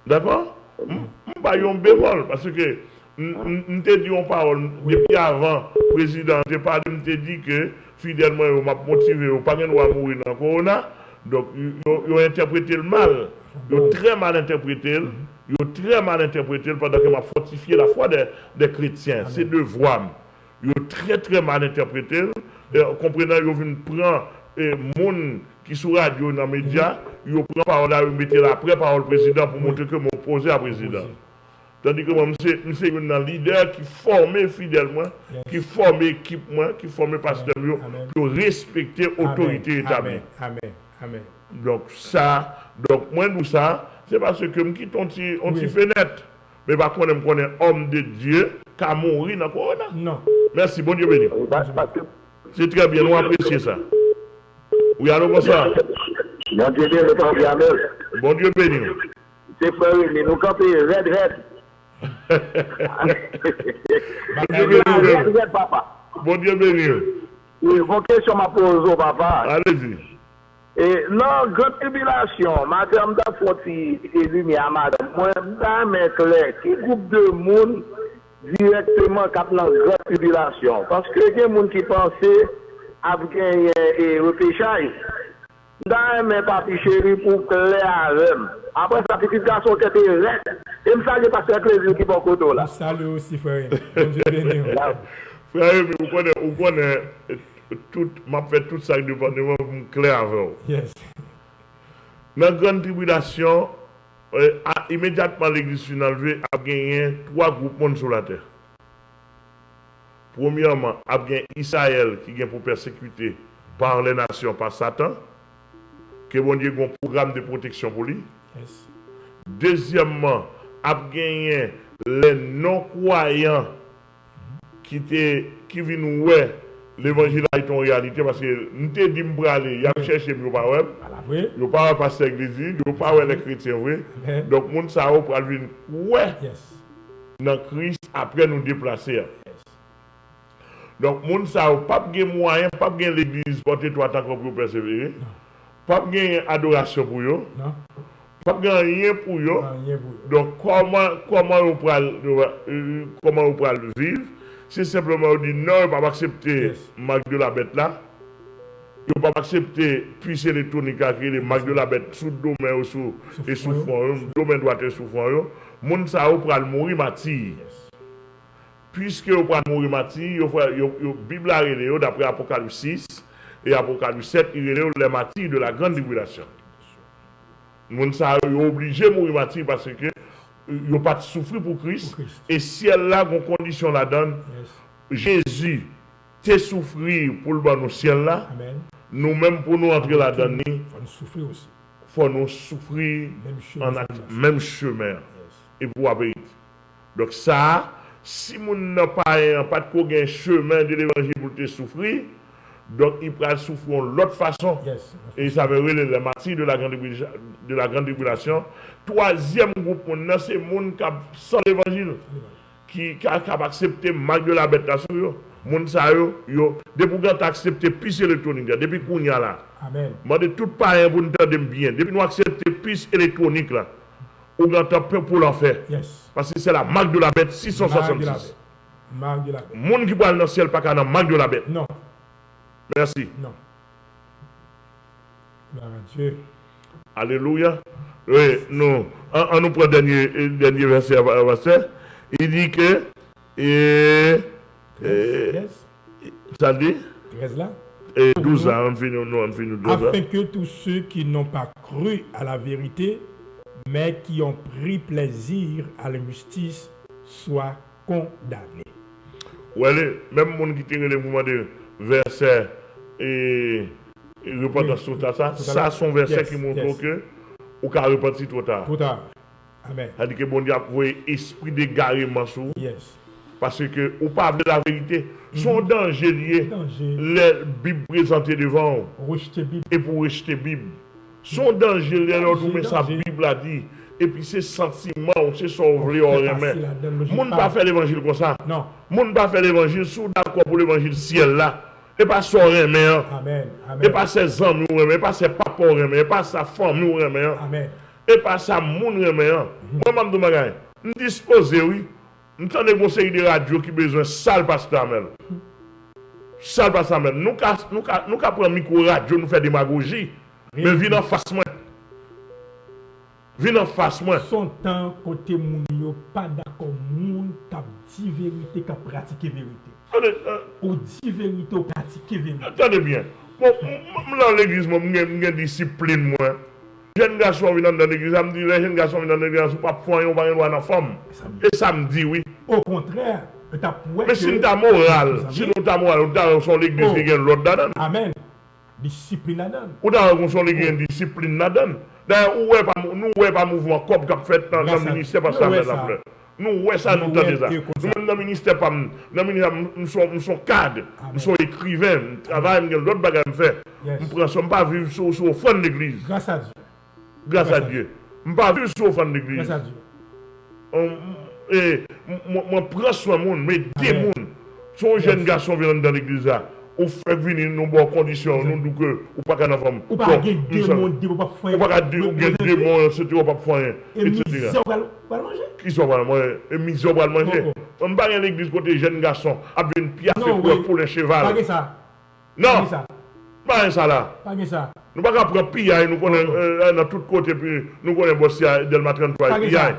D'accord? On bémol, parce que nous te dit en parole, depuis avant, le président, nous te dit que fidèlement, il m'a motivé, il pas mourir dans le corona. Donc, ils ont interprété le mal. Ils ont très mal interprété. Ils ont très mal interprété pendant qu'ils m'a fortifié la foi des chrétiens. C'est deux voix. Ils ont très très mal interprété. Comprenant, ils ont prendre les gens qui sont radio dans les médias, ils ont pris parole là, ils mettent la parole président pour montrer que mon opposé à président. Tandis que moi, je suis un leader qui forme fidèlement, qui forme l'équipe, qui forme le pasteur pour respecter l'autorité établie. Amen. Donc, moi, nous, ça, c'est parce que je quitte un petit fenêtre. Mais par contre, je connais homme de Dieu qui a mouru dans le corona. Non. Merci, bon Dieu béni. C'est très bien, nous apprécions ça. Oui, allô, bonsoir. Bon Dieu béni. C'est frère, mais nous campons red. Bon Dieu béni. Oui, vos questions m'a posé au papa. Allez-y. Et non, grande tribulation, madame Dafoti et lumière, madame, moi, mais clair, qui groupe de monde directement cap dans grande tribulation. Parce que il y a des gens qui pensaient avec un repêchage. Dans mes papi chéri pour clair avec. Après sa petite garçon qui était raide. Et me salue parce que les qui vont côté là. Salut aussi, frère. Bonne journée. Frère, vous connaissez tout, m'a fait tout ça devant nous clair avec vous. Yes. Dans la grande tribulation, immédiatement l'église finale a gagné 3 groupes sur la terre. Premièrement, il y a gagné Israël qui vient pour persécuter par les nations, par Satan, que bon Dieu a un programme de protection pour lui. Yes. Deuxièmement, il y a gagné les non-croyants qui viennent l'évangile est une réalité parce que nous te dit pour aller, il y a cherché mieux pas ouais. Il pas passer l'église, il pas ouais les chrétiens ouais. Donc monde ça pour venir ouais. Dans Christ après nous déplacer. Donc monde ça pas de moyen, pas de l'église porter toi tant qu'on peut persévérer. Pas de adoration pour eux. Non. Pas de rien pour eux. Donc comment on pourra le vivre? C'est simplement on dit non, on ne va pas accepter marque de la bête là. On ne va pas accepter puisser les toniques à créer les marques de la bête sous le domaine ou sous fond, le domaine doit être sous fond. Moun sa ou pral mourir martyr. Puisque on pral mourir martyr, la Bible a relé d'après Apocalypse 6 et Apocalypse 7, il relé les martyrs de la grande tribulation. Moun sa ou obligé de mourir martyr parce que ils n'ont pas souffert pour Christ. Et si elle a une condition la donne, Jésus t'es souffrir pour le bon ciel là, nous-mêmes pour nous entrer la donne, il faut nous souffrir en même chemin. Et pour obéir. Donc ça, si nous n'avons pas de chemin de l'évangile pour te souffrir, donc il peut souffrir de l'autre façon. Et ça veut dire les martyrs de la grande tribulation. Troisième groupe, c'est les gens qui sans l'évangile, qui a accepté le mal de la bête. Les gens depuis qu'on a accepté pisse électronique, depuis qu'on y a là. Moi, de tout pareil, vous nous bien. Depuis qu'on a accepté pisse électronique là, on a peur pour l'enfer. Parce que c'est la marque de la bête 666. Marque de la bête. Les gens qui parlent dans le ciel, pas qu'à la marque de la bête. Non. Merci. Non. Gloire à Dieu. Alléluia. Oui, nous, on nous prend le dernier verset. Il dit que. Ça dit 13 là. Et 12 ans, on finit 12 ans. Afin que tous ceux qui n'ont pas cru à la vérité, mais qui ont pris plaisir à l'injustice, soient condamnés. Ouais, même les gens qui tirent les mouvements de verset et repentance sur ça sont versets qui montrent que ou qu'à repentir trop tard. Trop tard. Amen. C'est-à-dire que bon Dieu a envoyé esprit d'égarement sur vous. Parce que ou pas de la vérité, son danger lié, les Bibles présentées devant vous, et pour rejeter Bible. Son danger lié, mais sa Bible a dit, et puis ses sentiments, c'est son vrai remet. Moun ne pas faire l'évangile comme ça. Non. Moun ne pas faire l'évangile sous d'accord pour l'évangile ciel là. Et pas son remet. Amen. Et pas ses amis ou remet, et pas ses papas ou remet, et pas sa femme ou remet. Amen. Et pas sa moun remet. Moi, je me dis, disposé, oui. Nous avons des conseils de radio qui ont besoin de salle pasteur Amel. Salle pasteur Amel. Nous avons pris un micro radio, nous faisons démagogie. Mais viens en face moi. Viens en face moi. Son temps, côté moun, pas d'accord, moun, t'a dit vérité, qu'a pratiqué vérité. Ou dit vérité, ou pratiqué vérité. Attendez bien. Dans l'église, moi, j'ai une discipline, moi. Jeune garçon vient dans l'église, ça me dit, les jeunes garçons viennent dans l'église, pas point, on va aller voir la femme. Et ça me dit oui. Au contraire, mais si nous avons moral, si nous avons moral, nous avons l'église qui gagne l'autre dedans. Amen. Discipline là-dedans. Ou avons l'église discipline là-dedans. D'ailleurs, nous ne pas mouvement comme qu'a fait dans le ministère parce que ça met la fleur. Nous, ouais, ça nous donne ça. Nous, dans le ministère, nous sommes cadres, nous sommes écrivains, nous travaillons, nous avons d'autres bagages à faire. Nous ne sommes pas vivre sur le fond de l'église. Grâce à Dieu. Grâce à Dieu. Je ne pas vivre sur le fond de l'église. Grâce à Dieu. Et moi, prends soin de monde, mais des gens, son jeune garçon vient dans l'église là. Ou fait venir nos bonnes conditions, nous disons que ou pas qu'un enfant. Ou pas gagner des mondes, ou pas faire. Ou pas gagner des mondes, c'est pas faire. Etc. Qui sont pas manger. Et misère va manger. On ne va pas à l'église côté jeune garçon, avec une pièce pour les chevals. Pas ça. Non. Pas ça là. Pas ça. Nous ne pouvons pas prendre pillaille, nous connaissons dans tous côtés, puis nous connaissons Bossia, Delma 33, pillaille.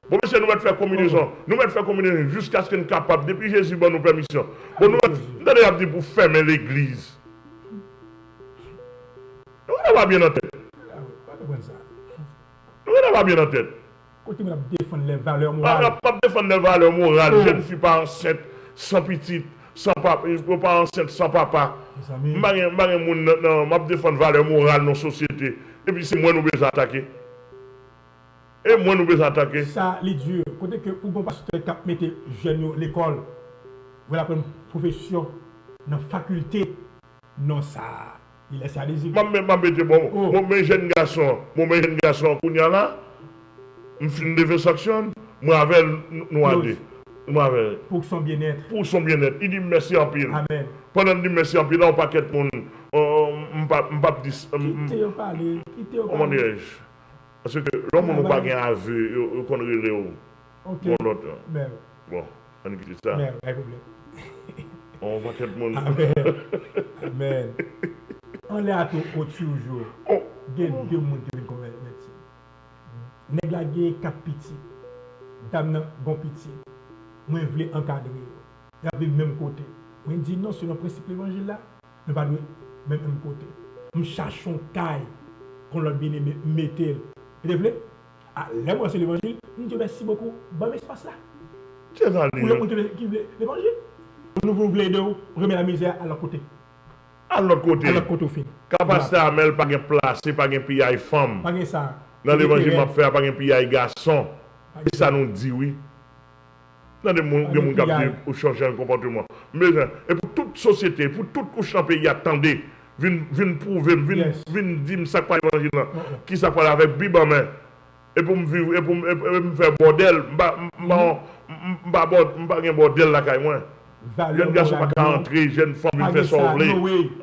Bon, monsieur, nous allons faire combinaison. Nous allons faire combinaison jusqu'à ce qu'on soit capable, depuis Jésus, bonne nous permission. Bon, nous allons dire pour fermer l'église. Nous allons pas bien en tête. Nous allons pas bien en tête. Côté, nous allons défendre les valeurs morales. On ne pas défendre les valeurs morales. Je ne suis pas enceinte, sans petite, sans papa. Je ne suis pas enceinte, sans papa. Je ne défendre les valeurs morales dans la société. Et puis, c'est moi nous besoin attaquer. Et moi, nous devons attaquer. Ça, les dieux. Côté que pour bon pasteur qui mette jeunes l'école, voilà comme profession, dans la faculté, non, ça, il laisse à désirer. Mon jeune garçon, qu'on y a là, je finis de sanction, moi avec nous aider. Pour son bien-être. Pour son bien-être. Il dit merci en pile. Amen. Pendant qu'il dit merci en pile, on paquet de monde. Comment dirais-je? Parce que l'homme n'a pas gagné à vue, qu'on relève. Ok. Bon, on dit ça. Pas de problème. On va quel monde. Amen. Amen. On est à tout au-dessus aujourd'hui. Il y a deux monde qui viennent comme médecin. Nèg la gen cap piti. Dame nan bon piti. Moi je voulais encadrer. Il y avait même côté. Moi dit non selon le principe l'évangile là, ne pas même côté. Nous cherchons caille qu'on l'a bien aimé mettre. Vous voulez? Ah, là moi c'est l'évangile. Nous disons merci beaucoup. Bon espace là. C'est ça. Pour le monde qui veut l'évangile. Nous voulons de remettre la misère à leur côté. À l'autre côté. À l'autre côté au fin. Capacité à mettre pas de place, pas de pillage femme. Pas de ça. Dans l'évangile, je fais pas de pillage garçon. Et ça nous dit oui. Dans des gens qui ont changé un comportement. Mais, et pour toute société, pour toute couche en pays, attendez. Viens prouver, viens dire ça pas l'évangile. Qui ça parle avec Bible en main. Et pour me vivre, et pour me faire bordel, je ne pas un bordel là, moi. Jeune garçon pas qu'à entrer, jeune femme qui fait sauver.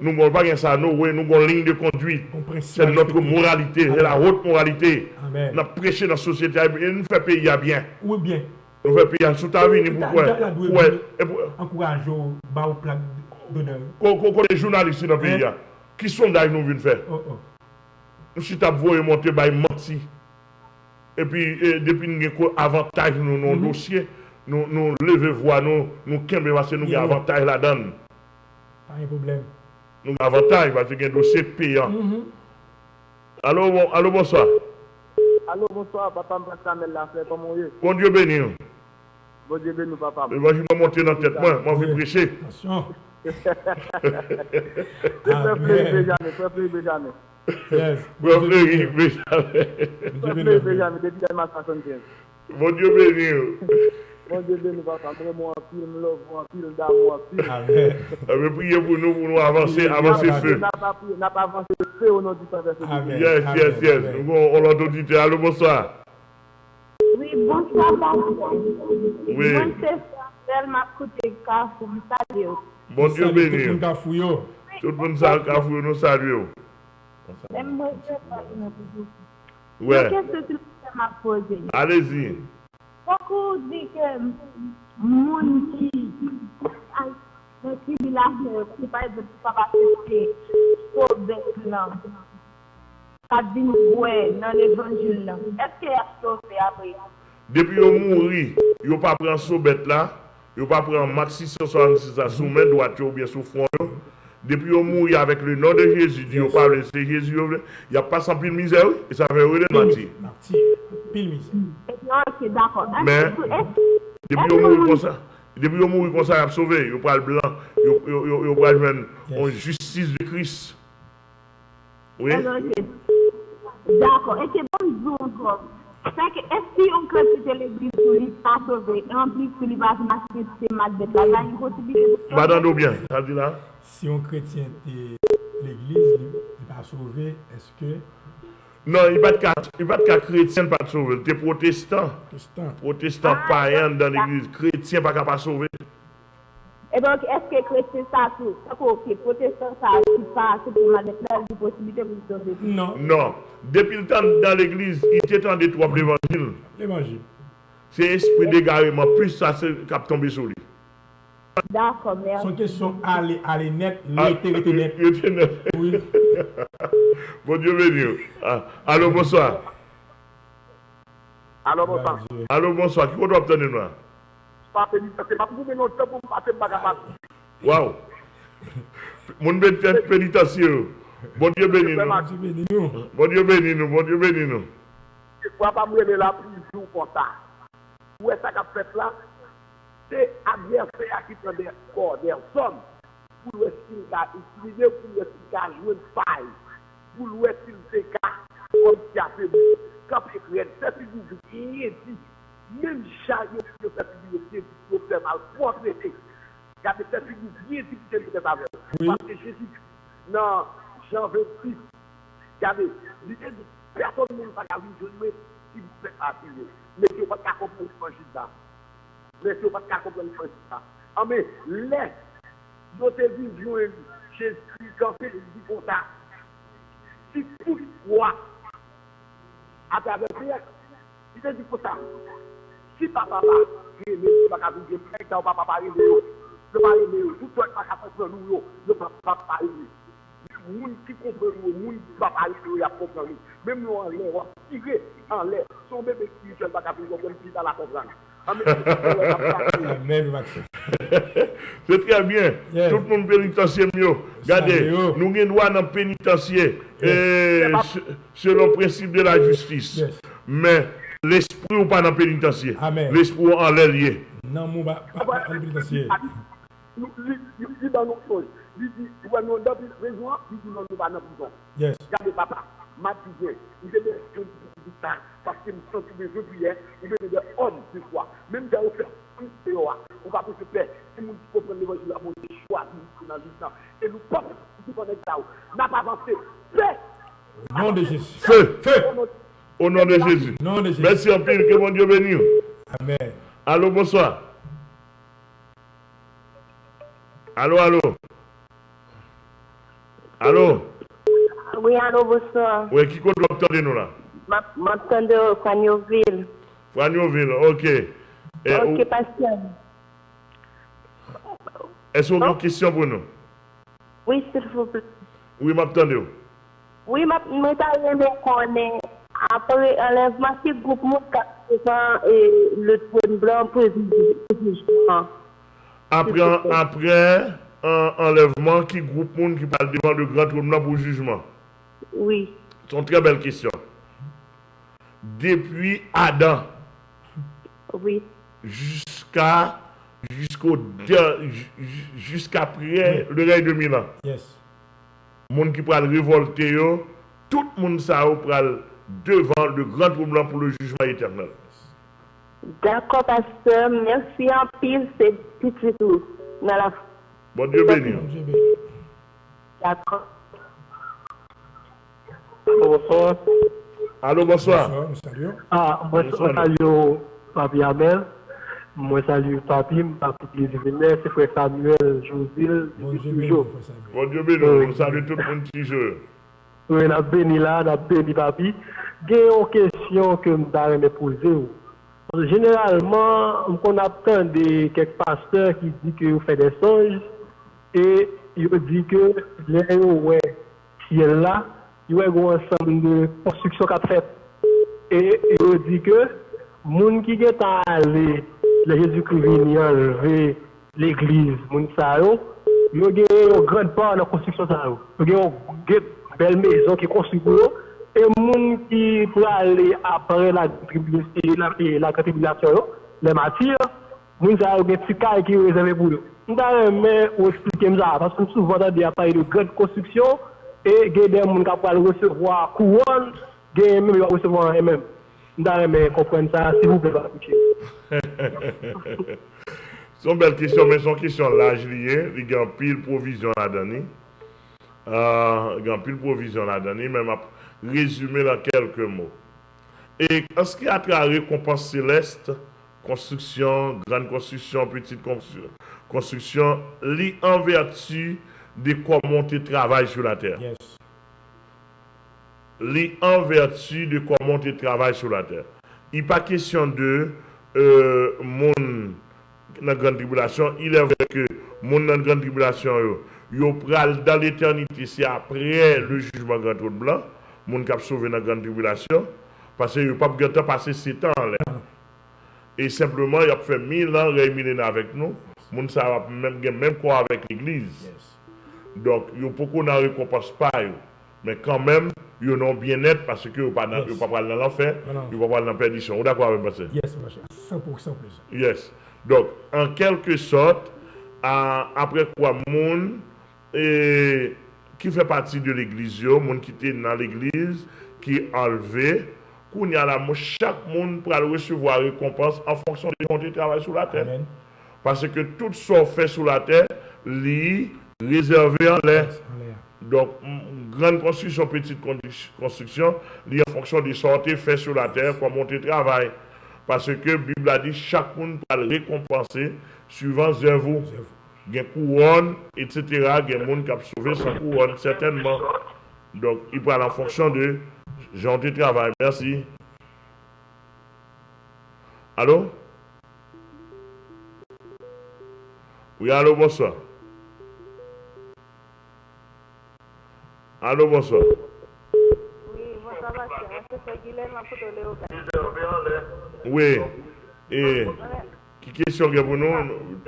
Nous n'avons pas ça, nous avons une ligne de conduite. C'est notre moralité, c'est la haute moralité. Nous avons prêché dans la société et nous faisons payer bien. Oui, bien. Nous faisons payer sous ta vie. Pourquoi? Encourageons, bas au plan d'honneur. Les journalistes dans le pays, qui sondage nous venons faire? Nous sommes monter par menti. Et puis, depuis nous avons avantage dans nos dossiers. Nous lever voix, nous kembe parce que nous avons avantage là-dedans. Pas de problème. Nous avons avantage parce que nous avons un dossier payant. Allô, bonsoir. Allô, bonsoir, papa, Samuel Lafleur, comment est-ce? Bon Dieu béni. Bon Dieu béni, papa. Je vais monter dans la tête, moi je vais prêcher. Attention. Très plaisir, Benjamin. Yes. Bon Dieu béni. Bon Dieu béni. Mon Dieu béni, papa, vraiment un film, love, un film d'amour, un film. Amen. Mais priez pour nous avancer feu. N'a pas avancé feu au nom du Saint-Esprit. Amen. Yes. On l'auditeur. Allô, bonsoir. Oui, bonsoir, papa. Oui. Moi, c'est Samuel, ma côté Kafou, salut. Bon Dieu béni. Tout le monde Kafou. Tout le monde Kafou, nous saluons. Ouais. Qu'est-ce que tu m'as posé? Allez-y. Beaucoup disent que mon qui a des tribulations, qui par exemple, pas passer au bêtement, ça dit ouais dans l'évangile. Est-ce qu'il y a sauvé après? Depuis qu'on mourit, il ne pas prendre ce bête là, il ne pas prendre maxi 66 sous main droite ou bien sous front. Depuis qu'on mourit avec le nom de Jésus, Dieu parle, c'est Jésus, il n'y a pas sans pile misère, et ça fait heureux de mentir. Pile misère. Ok, d'accord. Mais, depuis qu'on mourit comme ça, il a sauvé, il prend le blanc, il prend la justice de Christ. Oui? D'accord. Et c'est bon encore. Est-ce qu'on chrétien de l'église pour lui pas sauvé, en plus pour lui pas marcher, c'est mal de là, il y a une possibilité de Madame bien, ça dit là? Si on chrétien de l'église n'est pas sauvé, est-ce que... Non, il n'y a pas de cas chrétien pas sauvé. Tu es protestant. Protestant païen dans l'église. Chrétien pas sauvé. Et donc, est-ce que chrétien ça tout? Ok, protestant ça, c'est pour la possibilité de vous sauver? Non. Depuis le temps dans l'église, il était en détroit l'évangile. L'évangile. C'est esprit d'égarement. Plus ça, c'est cap tombé sur lui. D'accord, merci. Son question aller net, l'été net. Oui. Bon Dieu béni. Allô, bonsoir. Allô, bonsoir. Allô, bonsoir. Qui doit obtenir nous? C'est pas pour nous temps pour passer bagarre. Waouh. Mon pénitentiaire. Bon Dieu béni nous. Bon Dieu béni nous. Je ne crois pas me la prison pour ça. Où est-ce qu'a fait là? C'est adversaire qui prend des corps, des sommes, pour le style qu'a utilisé, pour le style qu'a joué de faille, pour le style qu'a comme qui a fait quand il est cette figure qui est dit, même chariot qui fait figure qui est mal pour traiter. Regardez cette figure qui est dit que c'est pas dans Jean 26, regardez, l'idée de personne ne va pas vivre, mais si vous faites appuyer. Mais si vous ne pouvez pas comprendre l'évangile là. Mais si vous ne pouvez pas comprendre l'évangile là. Ah, mais laisse, notre vision, Jésus, quand il dit comme ça, si toutefois, à travers le siècle, il te dit comme ça, si papa va aimer, si papa va aimer, si papa va aimer, le pas aimer, tout le monde va faire nous, le papa va aimer. Les gens qui comprennent, les gens qui ne va pas aimer, ils comprennent. Même nous en l'air, on va tirer en l'air, son bébé spirituel va faire comme si ça la comprendre. Amen, Maxime. C'est très bien. Yeah. Tout le monde pénitentiaire mieux. Regardez, nous avons droit dans le pénitentiaire selon le principe de la justice. Yes. Mais l'esprit ou pas dans le pénitentiaire. Amen. L'esprit en l'air lié. Non, mon pas dans le pénitentiaire. Il dit dans nos choses. Il dit, nous avons dans la prison, il dit, non, nous pas dans la prison. Yes. Regardez, papa, m'a dit, il dit, parce que nous sommes tous les prières, nous sommes des hommes de foi. Même si on fait un peu, on va plus se faire. Si nous comprenons l'évangile, on va choisir dans le temps. Et nous ne pouvons pas faire ça. On n'a pas avancé. Fais! Au nom de Jésus. Feu! Au nom de Jésus. Nom de Jésus. Merci en pile, que mon Dieu bénisse. Amen. Allô, bonsoir. Allô, allô. Allô. Oui, allô, bonsoir. Oui, qui compte l'obtenir nous là? M'attendez au Fragnoville. Fragnoville, ok. Ok, Pascal. Est-ce que vous avez une question pour nous? Oui, s'il vous plaît. Oui, m'attendez. Oui, je connais. Après l'enlèvement, c'est le groupe et le trône blanc pour le jugement. Après un enlèvement, qui groupe monde qui parle devant le grand trône blanc pour le jugement? Oui. C'est une très belle question. Depuis Adam, oui, jusqu'après le règne de Milan. Yes. Monde qui parle révolter, tout le monde ça parle devant le grand trône blanc pour le jugement éternel. D'accord, pasteur. Merci en pile, c'est tout. Bon Dieu béni. D'accord. Bonsoir. Allô, bonsoir. Bonsoir, moi salue Papi Abel. Moi salue Papi Divinaire, c'est frère Samuel, Josile, toujours. Bon Dieu béni, on salue tout le monde qui joue. Oui, on a béni là, on a béni Papi. Il y a une question que je vais poser. Généralement, on attend des quelques pasteurs qui disent que vous faites des songes et ils disent que les ouais, qui est là, il y a un ensemble de constructions qui fait. Et il dit que les gens qui sont allés, les Jésus-Christ vient enlever l'église, ils ont une grande part de la construction. Ils ont une belle maison qui est construite. Et les gens qui pour aller après la tribulation, les matières, ils ont des petits cas qui sont réservés pour eux. Nous allons expliquer ça parce que souvent, on a parlé de grande construction. Et il y a des gens qui peuvent recevoir couronne, il y a des gens qui peuvent recevoir un MM. Nous allons comprendre ça, s'il vous plaît. C'est une belle question, mais c'est une question large liée. Il y a une pile provision à donner. Il y a une pile provision à donner, mais je vais résumer dans quelques mots. Et en ce qui a trait à la récompense céleste, construction, grande construction, petite construction, lit en vertu de comment tu travailles sur la terre. Yes. Lit en vertu de comment tu travailles sur la terre. Il n'est pas question de mon dans la grande tribulation. Il est vrai que mon dans la grande tribulation, il pral dans l'éternité, c'est après le jugement grand trône blanc, mon cap sauvé dans la grande tribulation, parce qu'il n'y a pas de temps passer 7 ans là. Et simplement, il a fait 1000 ans réunis avec nous. Mon ça va même quoi avec l'église. Yes. Donc, il y a beaucoup de récompense pas, mais quand même, ils ont bien-être parce que ils ne pas dans l'enfer, ils ne vont pas dans la perdition. Vous êtes d'accord avec ça? Yes, 100% plus. Yes. Donc, en quelque sorte, après quoi, monde qui fait partie de l'église, monde qui était dans l'église, qui est enlevé, chaque monde pourra recevoir récompense en fonction de son travail sur la terre. Amen. Parce que tout ce qu'on fait sur la terre, est réservé en l'air. Donc, grande construction, petite construction, il en fonction des sorties faites sur la terre, comme on travaille. Parce que la Bible a dit chaque monde va le récompenser suivant ses œuvres. Il y a une couronne, etc. Il y a des gens qui ont sauvé sa couronne, certainement. Donc, il parle en fonction de gens de travail. Merci. Allô? Oui, allô, bonsoir. Allô, bonsoir. Oui, bonsoir, Bastien. C'est Guilherme Léogane. Oui. Et qui question que pour nous?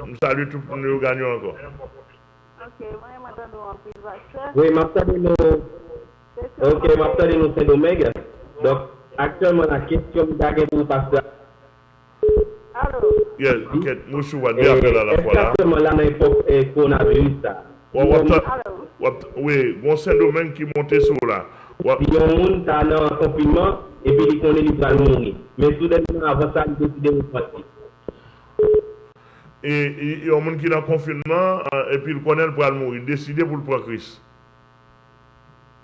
Nous saluons tout pour nous gagner encore. Ok, moi, je m'attends en plus, Bastien. Oui, je m'appelle nous Saint-Domingue. Donc, actuellement, la question que vous passez. Allô? Yes, nous sommes deux appels à la fois là. Exactement, là, l'époque coronavirus. Oui, bon Saint-Domingue qui monte sur là. Il y a un monde qui est en confinement et puis il connaît qu'il va mourir. Mais tout le monde avant ça, il décide de partir. Et il y a un monde qui est en confinement et puis il connaît qu'il va mourir. Il décide pour le prendre Christ.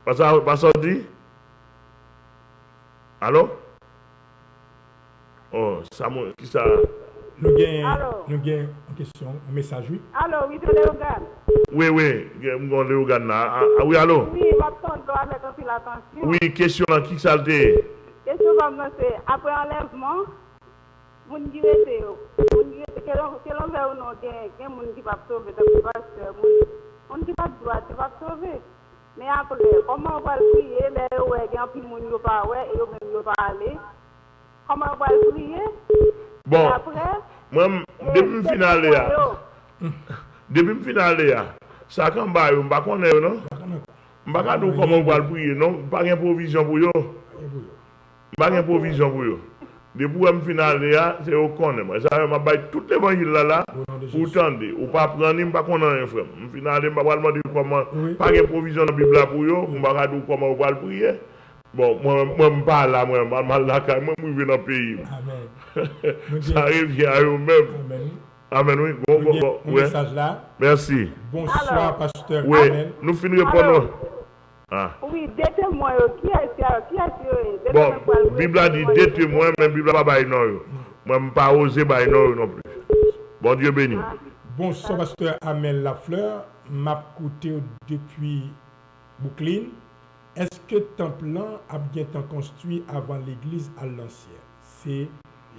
Pas ça dit? Allô? Oh, ça qui ça? Nous avons une question, un message, oui. Allô, oui, c'est Léogane. Oui, je Léogane là. Ah oui, allô? Oui, je m'attends avec un peu l'attention. Oui, question là, qui ça le dit? Question comme ça, c'est après enlèvement, vous ne direz pas, quel envers ou non, il y a un monde qui va sauver, on ne dit pas de droit, tu vas sauver. Mais après, comment on va le prier, les ouais, il y a un peu de monde qui ne va pas, et eux-mêmes ne pas aller. Comment on va le prier? Bon, après, moi, depuis le final, ça quand je ne sais pas non? Je ne sais pas comment on va le prier, non? Pas de provision pour eux. Pas de provision pour eux. Depuis le final, c'est au connaît. Ça m'a dit tout l'évangile là, pour tendre. Ou pas prendre, je ne sais pas comment on frère. Au final, je ne sais pas comment, pas de provision dans la Bible pour eux, je ne sais pas comment on va le prier. Bon, moi, je ne parle pas là, moi, je vais dans le pays. Amen. Ça revient à eux-mêmes. Amen, oui. Bon, message là. Merci. Bonsoir, pasteur. Oui, Amen. nous finirons répondre. Ah. Oui, des témoins, qui a bon, la Bible a dit des témoins, mais la Bible n'a pas dit non. Moi, je ne pas osé dire non plus. Bon Dieu béni. Bonsoir, pasteur Amel Lafleur. M'a écouté depuis Brooklyn. Est-ce que temple a bien été construit avant l'église à l'ancienne? C'est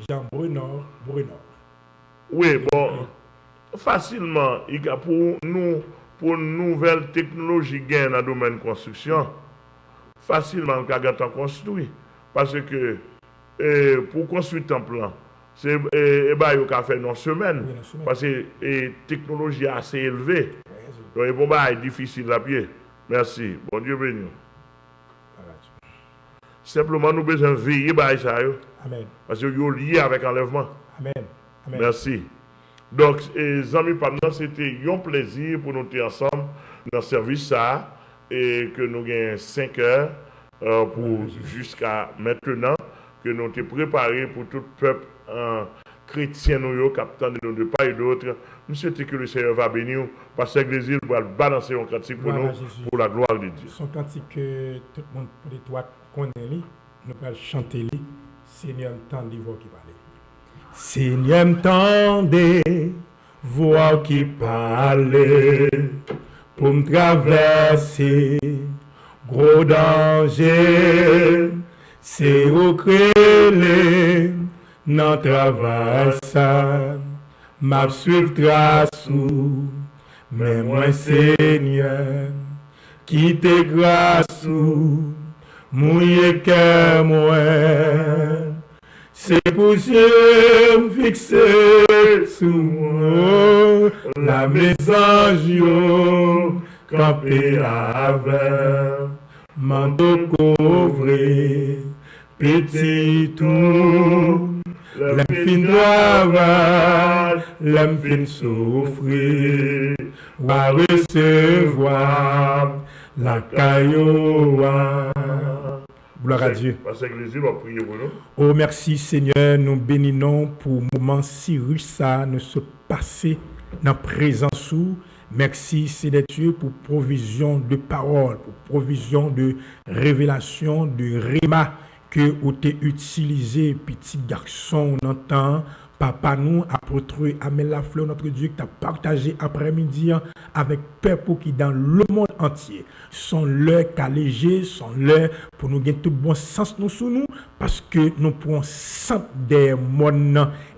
Jean Brunor. Oui, bon, facilement, pour nouvelles technologies dans le domaine de construction, facilement, on peut construire. Parce que pour construire un plan, c'est il faut faire une semaine. Parce que la technologie est assez élevée. Donc, c'est difficile à pied. Merci. Bon Dieu béni. Simplement, nous avons besoin de veiller à ça. Amen. Parce que nous lié avec l'enlèvement. Amen. Amen. Merci. Donc, les amis, c'était un plaisir pour nous être ensemble dans ce service ça et que nous avons 5 heures pour jusqu'à maintenant que nous sommes préparés pour tout peuple chrétien nous captant de nous de part et d'autre. Nous souhaitons que le Seigneur va bénir parce que l'Église va balancer un cantique pour nous pour la gloire de Dieu. Son cantique que tout le monde peut être connaît, nous allons chanter Seigneur m'tendez voix qui parle. Seigneur m'tendez voix qui parle pour me traverser gros danger. C'est au crélé dans travail ça m'a suivre trace mais moi Seigneur qui te grâce mouillé cœur moi c'est pour Dieu me fixer sous moi la maison yo campé avec manteau couvré petit tout l'homme fin travail l'homme fin souffrir va recevoir la cailloua. Gloire à Dieu. Oh merci Seigneur, nous bénissons pour le moment si riche ça ne se passer dans la présence où Merci, Seigneur Dieu, pour provision de parole, pour provision de révélation, de réma que vous avez utilisé, petit garçon, on entend. Papa, nous, apôtre Amel Lafleur, notre Dieu, qui t'a partagé après-midi avec peuple qui dans le monde entier. Sont l'heure qu'alléger, sont l'heure pour nous gagner tout bon sens nous sous nous, parce que nous pourrons sentir des mots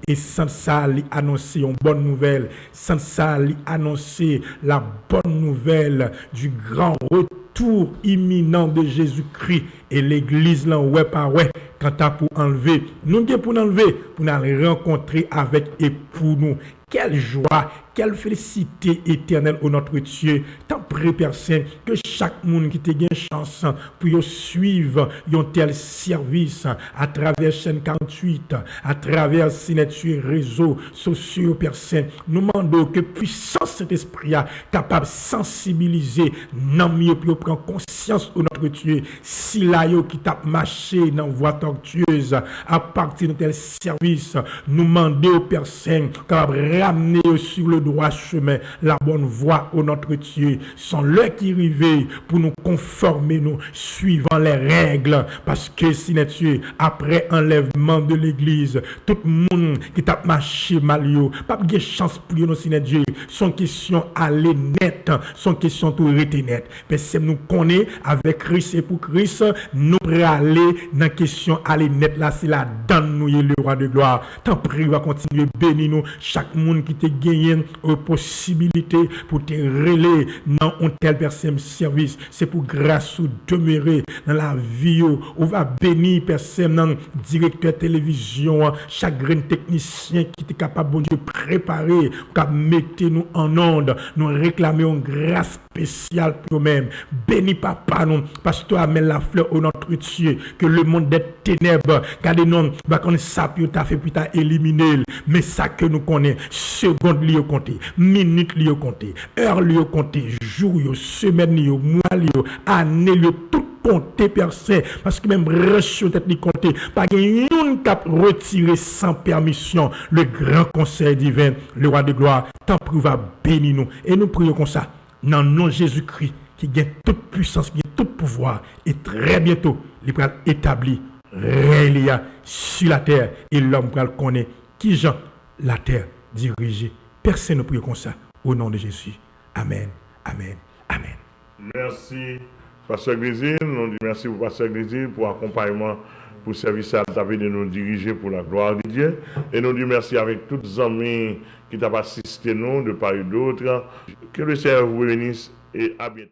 et sans ça, annoncer une bonne nouvelle, sans ça, annoncer la bonne nouvelle du grand retour imminent de Jésus-Christ et l'église là, ouais par ouais, quand t'as pour enlever, nous pour enlever, pour nous rencontrer avec époux nous. Quelle joie, quelle félicité éternelle au notre Dieu. Tant prie, Père Saint, que chaque monde qui te gagne chance pour suivre un tel service à travers chaîne 48, à travers signature réseaux sociaux, Père Saint. Nous demandons que puissance cet esprit a capable de sensibiliser, non mieux pour prendre conscience de notre Dieu. Si là, qui t'a marché dans voie tortueuse à partir de tel service, nous demandons au Père Saint, capable ramener sur le droit chemin, la bonne voie au notre Dieu. Sont là qui arrivent pour nous conformer, nous suivant les règles. Parce que, si Dieu, après enlèvement de l'église, tout le monde qui t'a marché malio, pas de chance pour nous, si Dieu, son question aller net, son question tout rester net. Mais si nous connaissons avec Christ et pour Christ, nous pourrons aller dans la question aller net là, c'est là, dans nous, le roi de gloire. Tant pis, va continuer bénir nous, chaque monde qui te gagne une possibilité pour te relayer dans un tel personne service. C'est pour grâce ou demeurer dans la vie. On va bénir personne, directeur télévision, chaque grand technicien qui est capable, bon Dieu, préparer, pour mettre nous en onde, nous réclamer une grâce spéciale pour nous-mêmes. Bénis papa, nous, parce que toi, amène la fleur au notre Dieu, que le monde des ténèbres, car les noms, va qu'on ça, puis t'as fait, puis t'as éliminé, mais ça que nous connaissons, seconde li yo compté, minute li yo compté, heure li yo compté, jour yo, semaine li yo, mois li yo, année li yo, tout compté personne, parce que même reste tête li compté, pas une cap retiré sans permission le grand conseil divin, le roi de gloire, tant pis va bénir nous, et nous prions comme ça, dans le nom de Jésus-Christ, qui gagne toute puissance, qui gagne tout pouvoir, et très bientôt, il va établir réel sur la terre, et l'homme va connaître qui Jean la terre dirigée. Personne ne prie comme ça. Au nom de Jésus. Amen. Amen. Amen. Merci, Pasteur Grésil. Nous disons merci pour Pasteur Grésil pour l'accompagnement, pour le service à de nous diriger pour la gloire de Dieu. Et nous disons merci avec tous les amis qui t'ont assisté nous de part et d'autre. Que le Seigneur vous bénisse et à bientôt.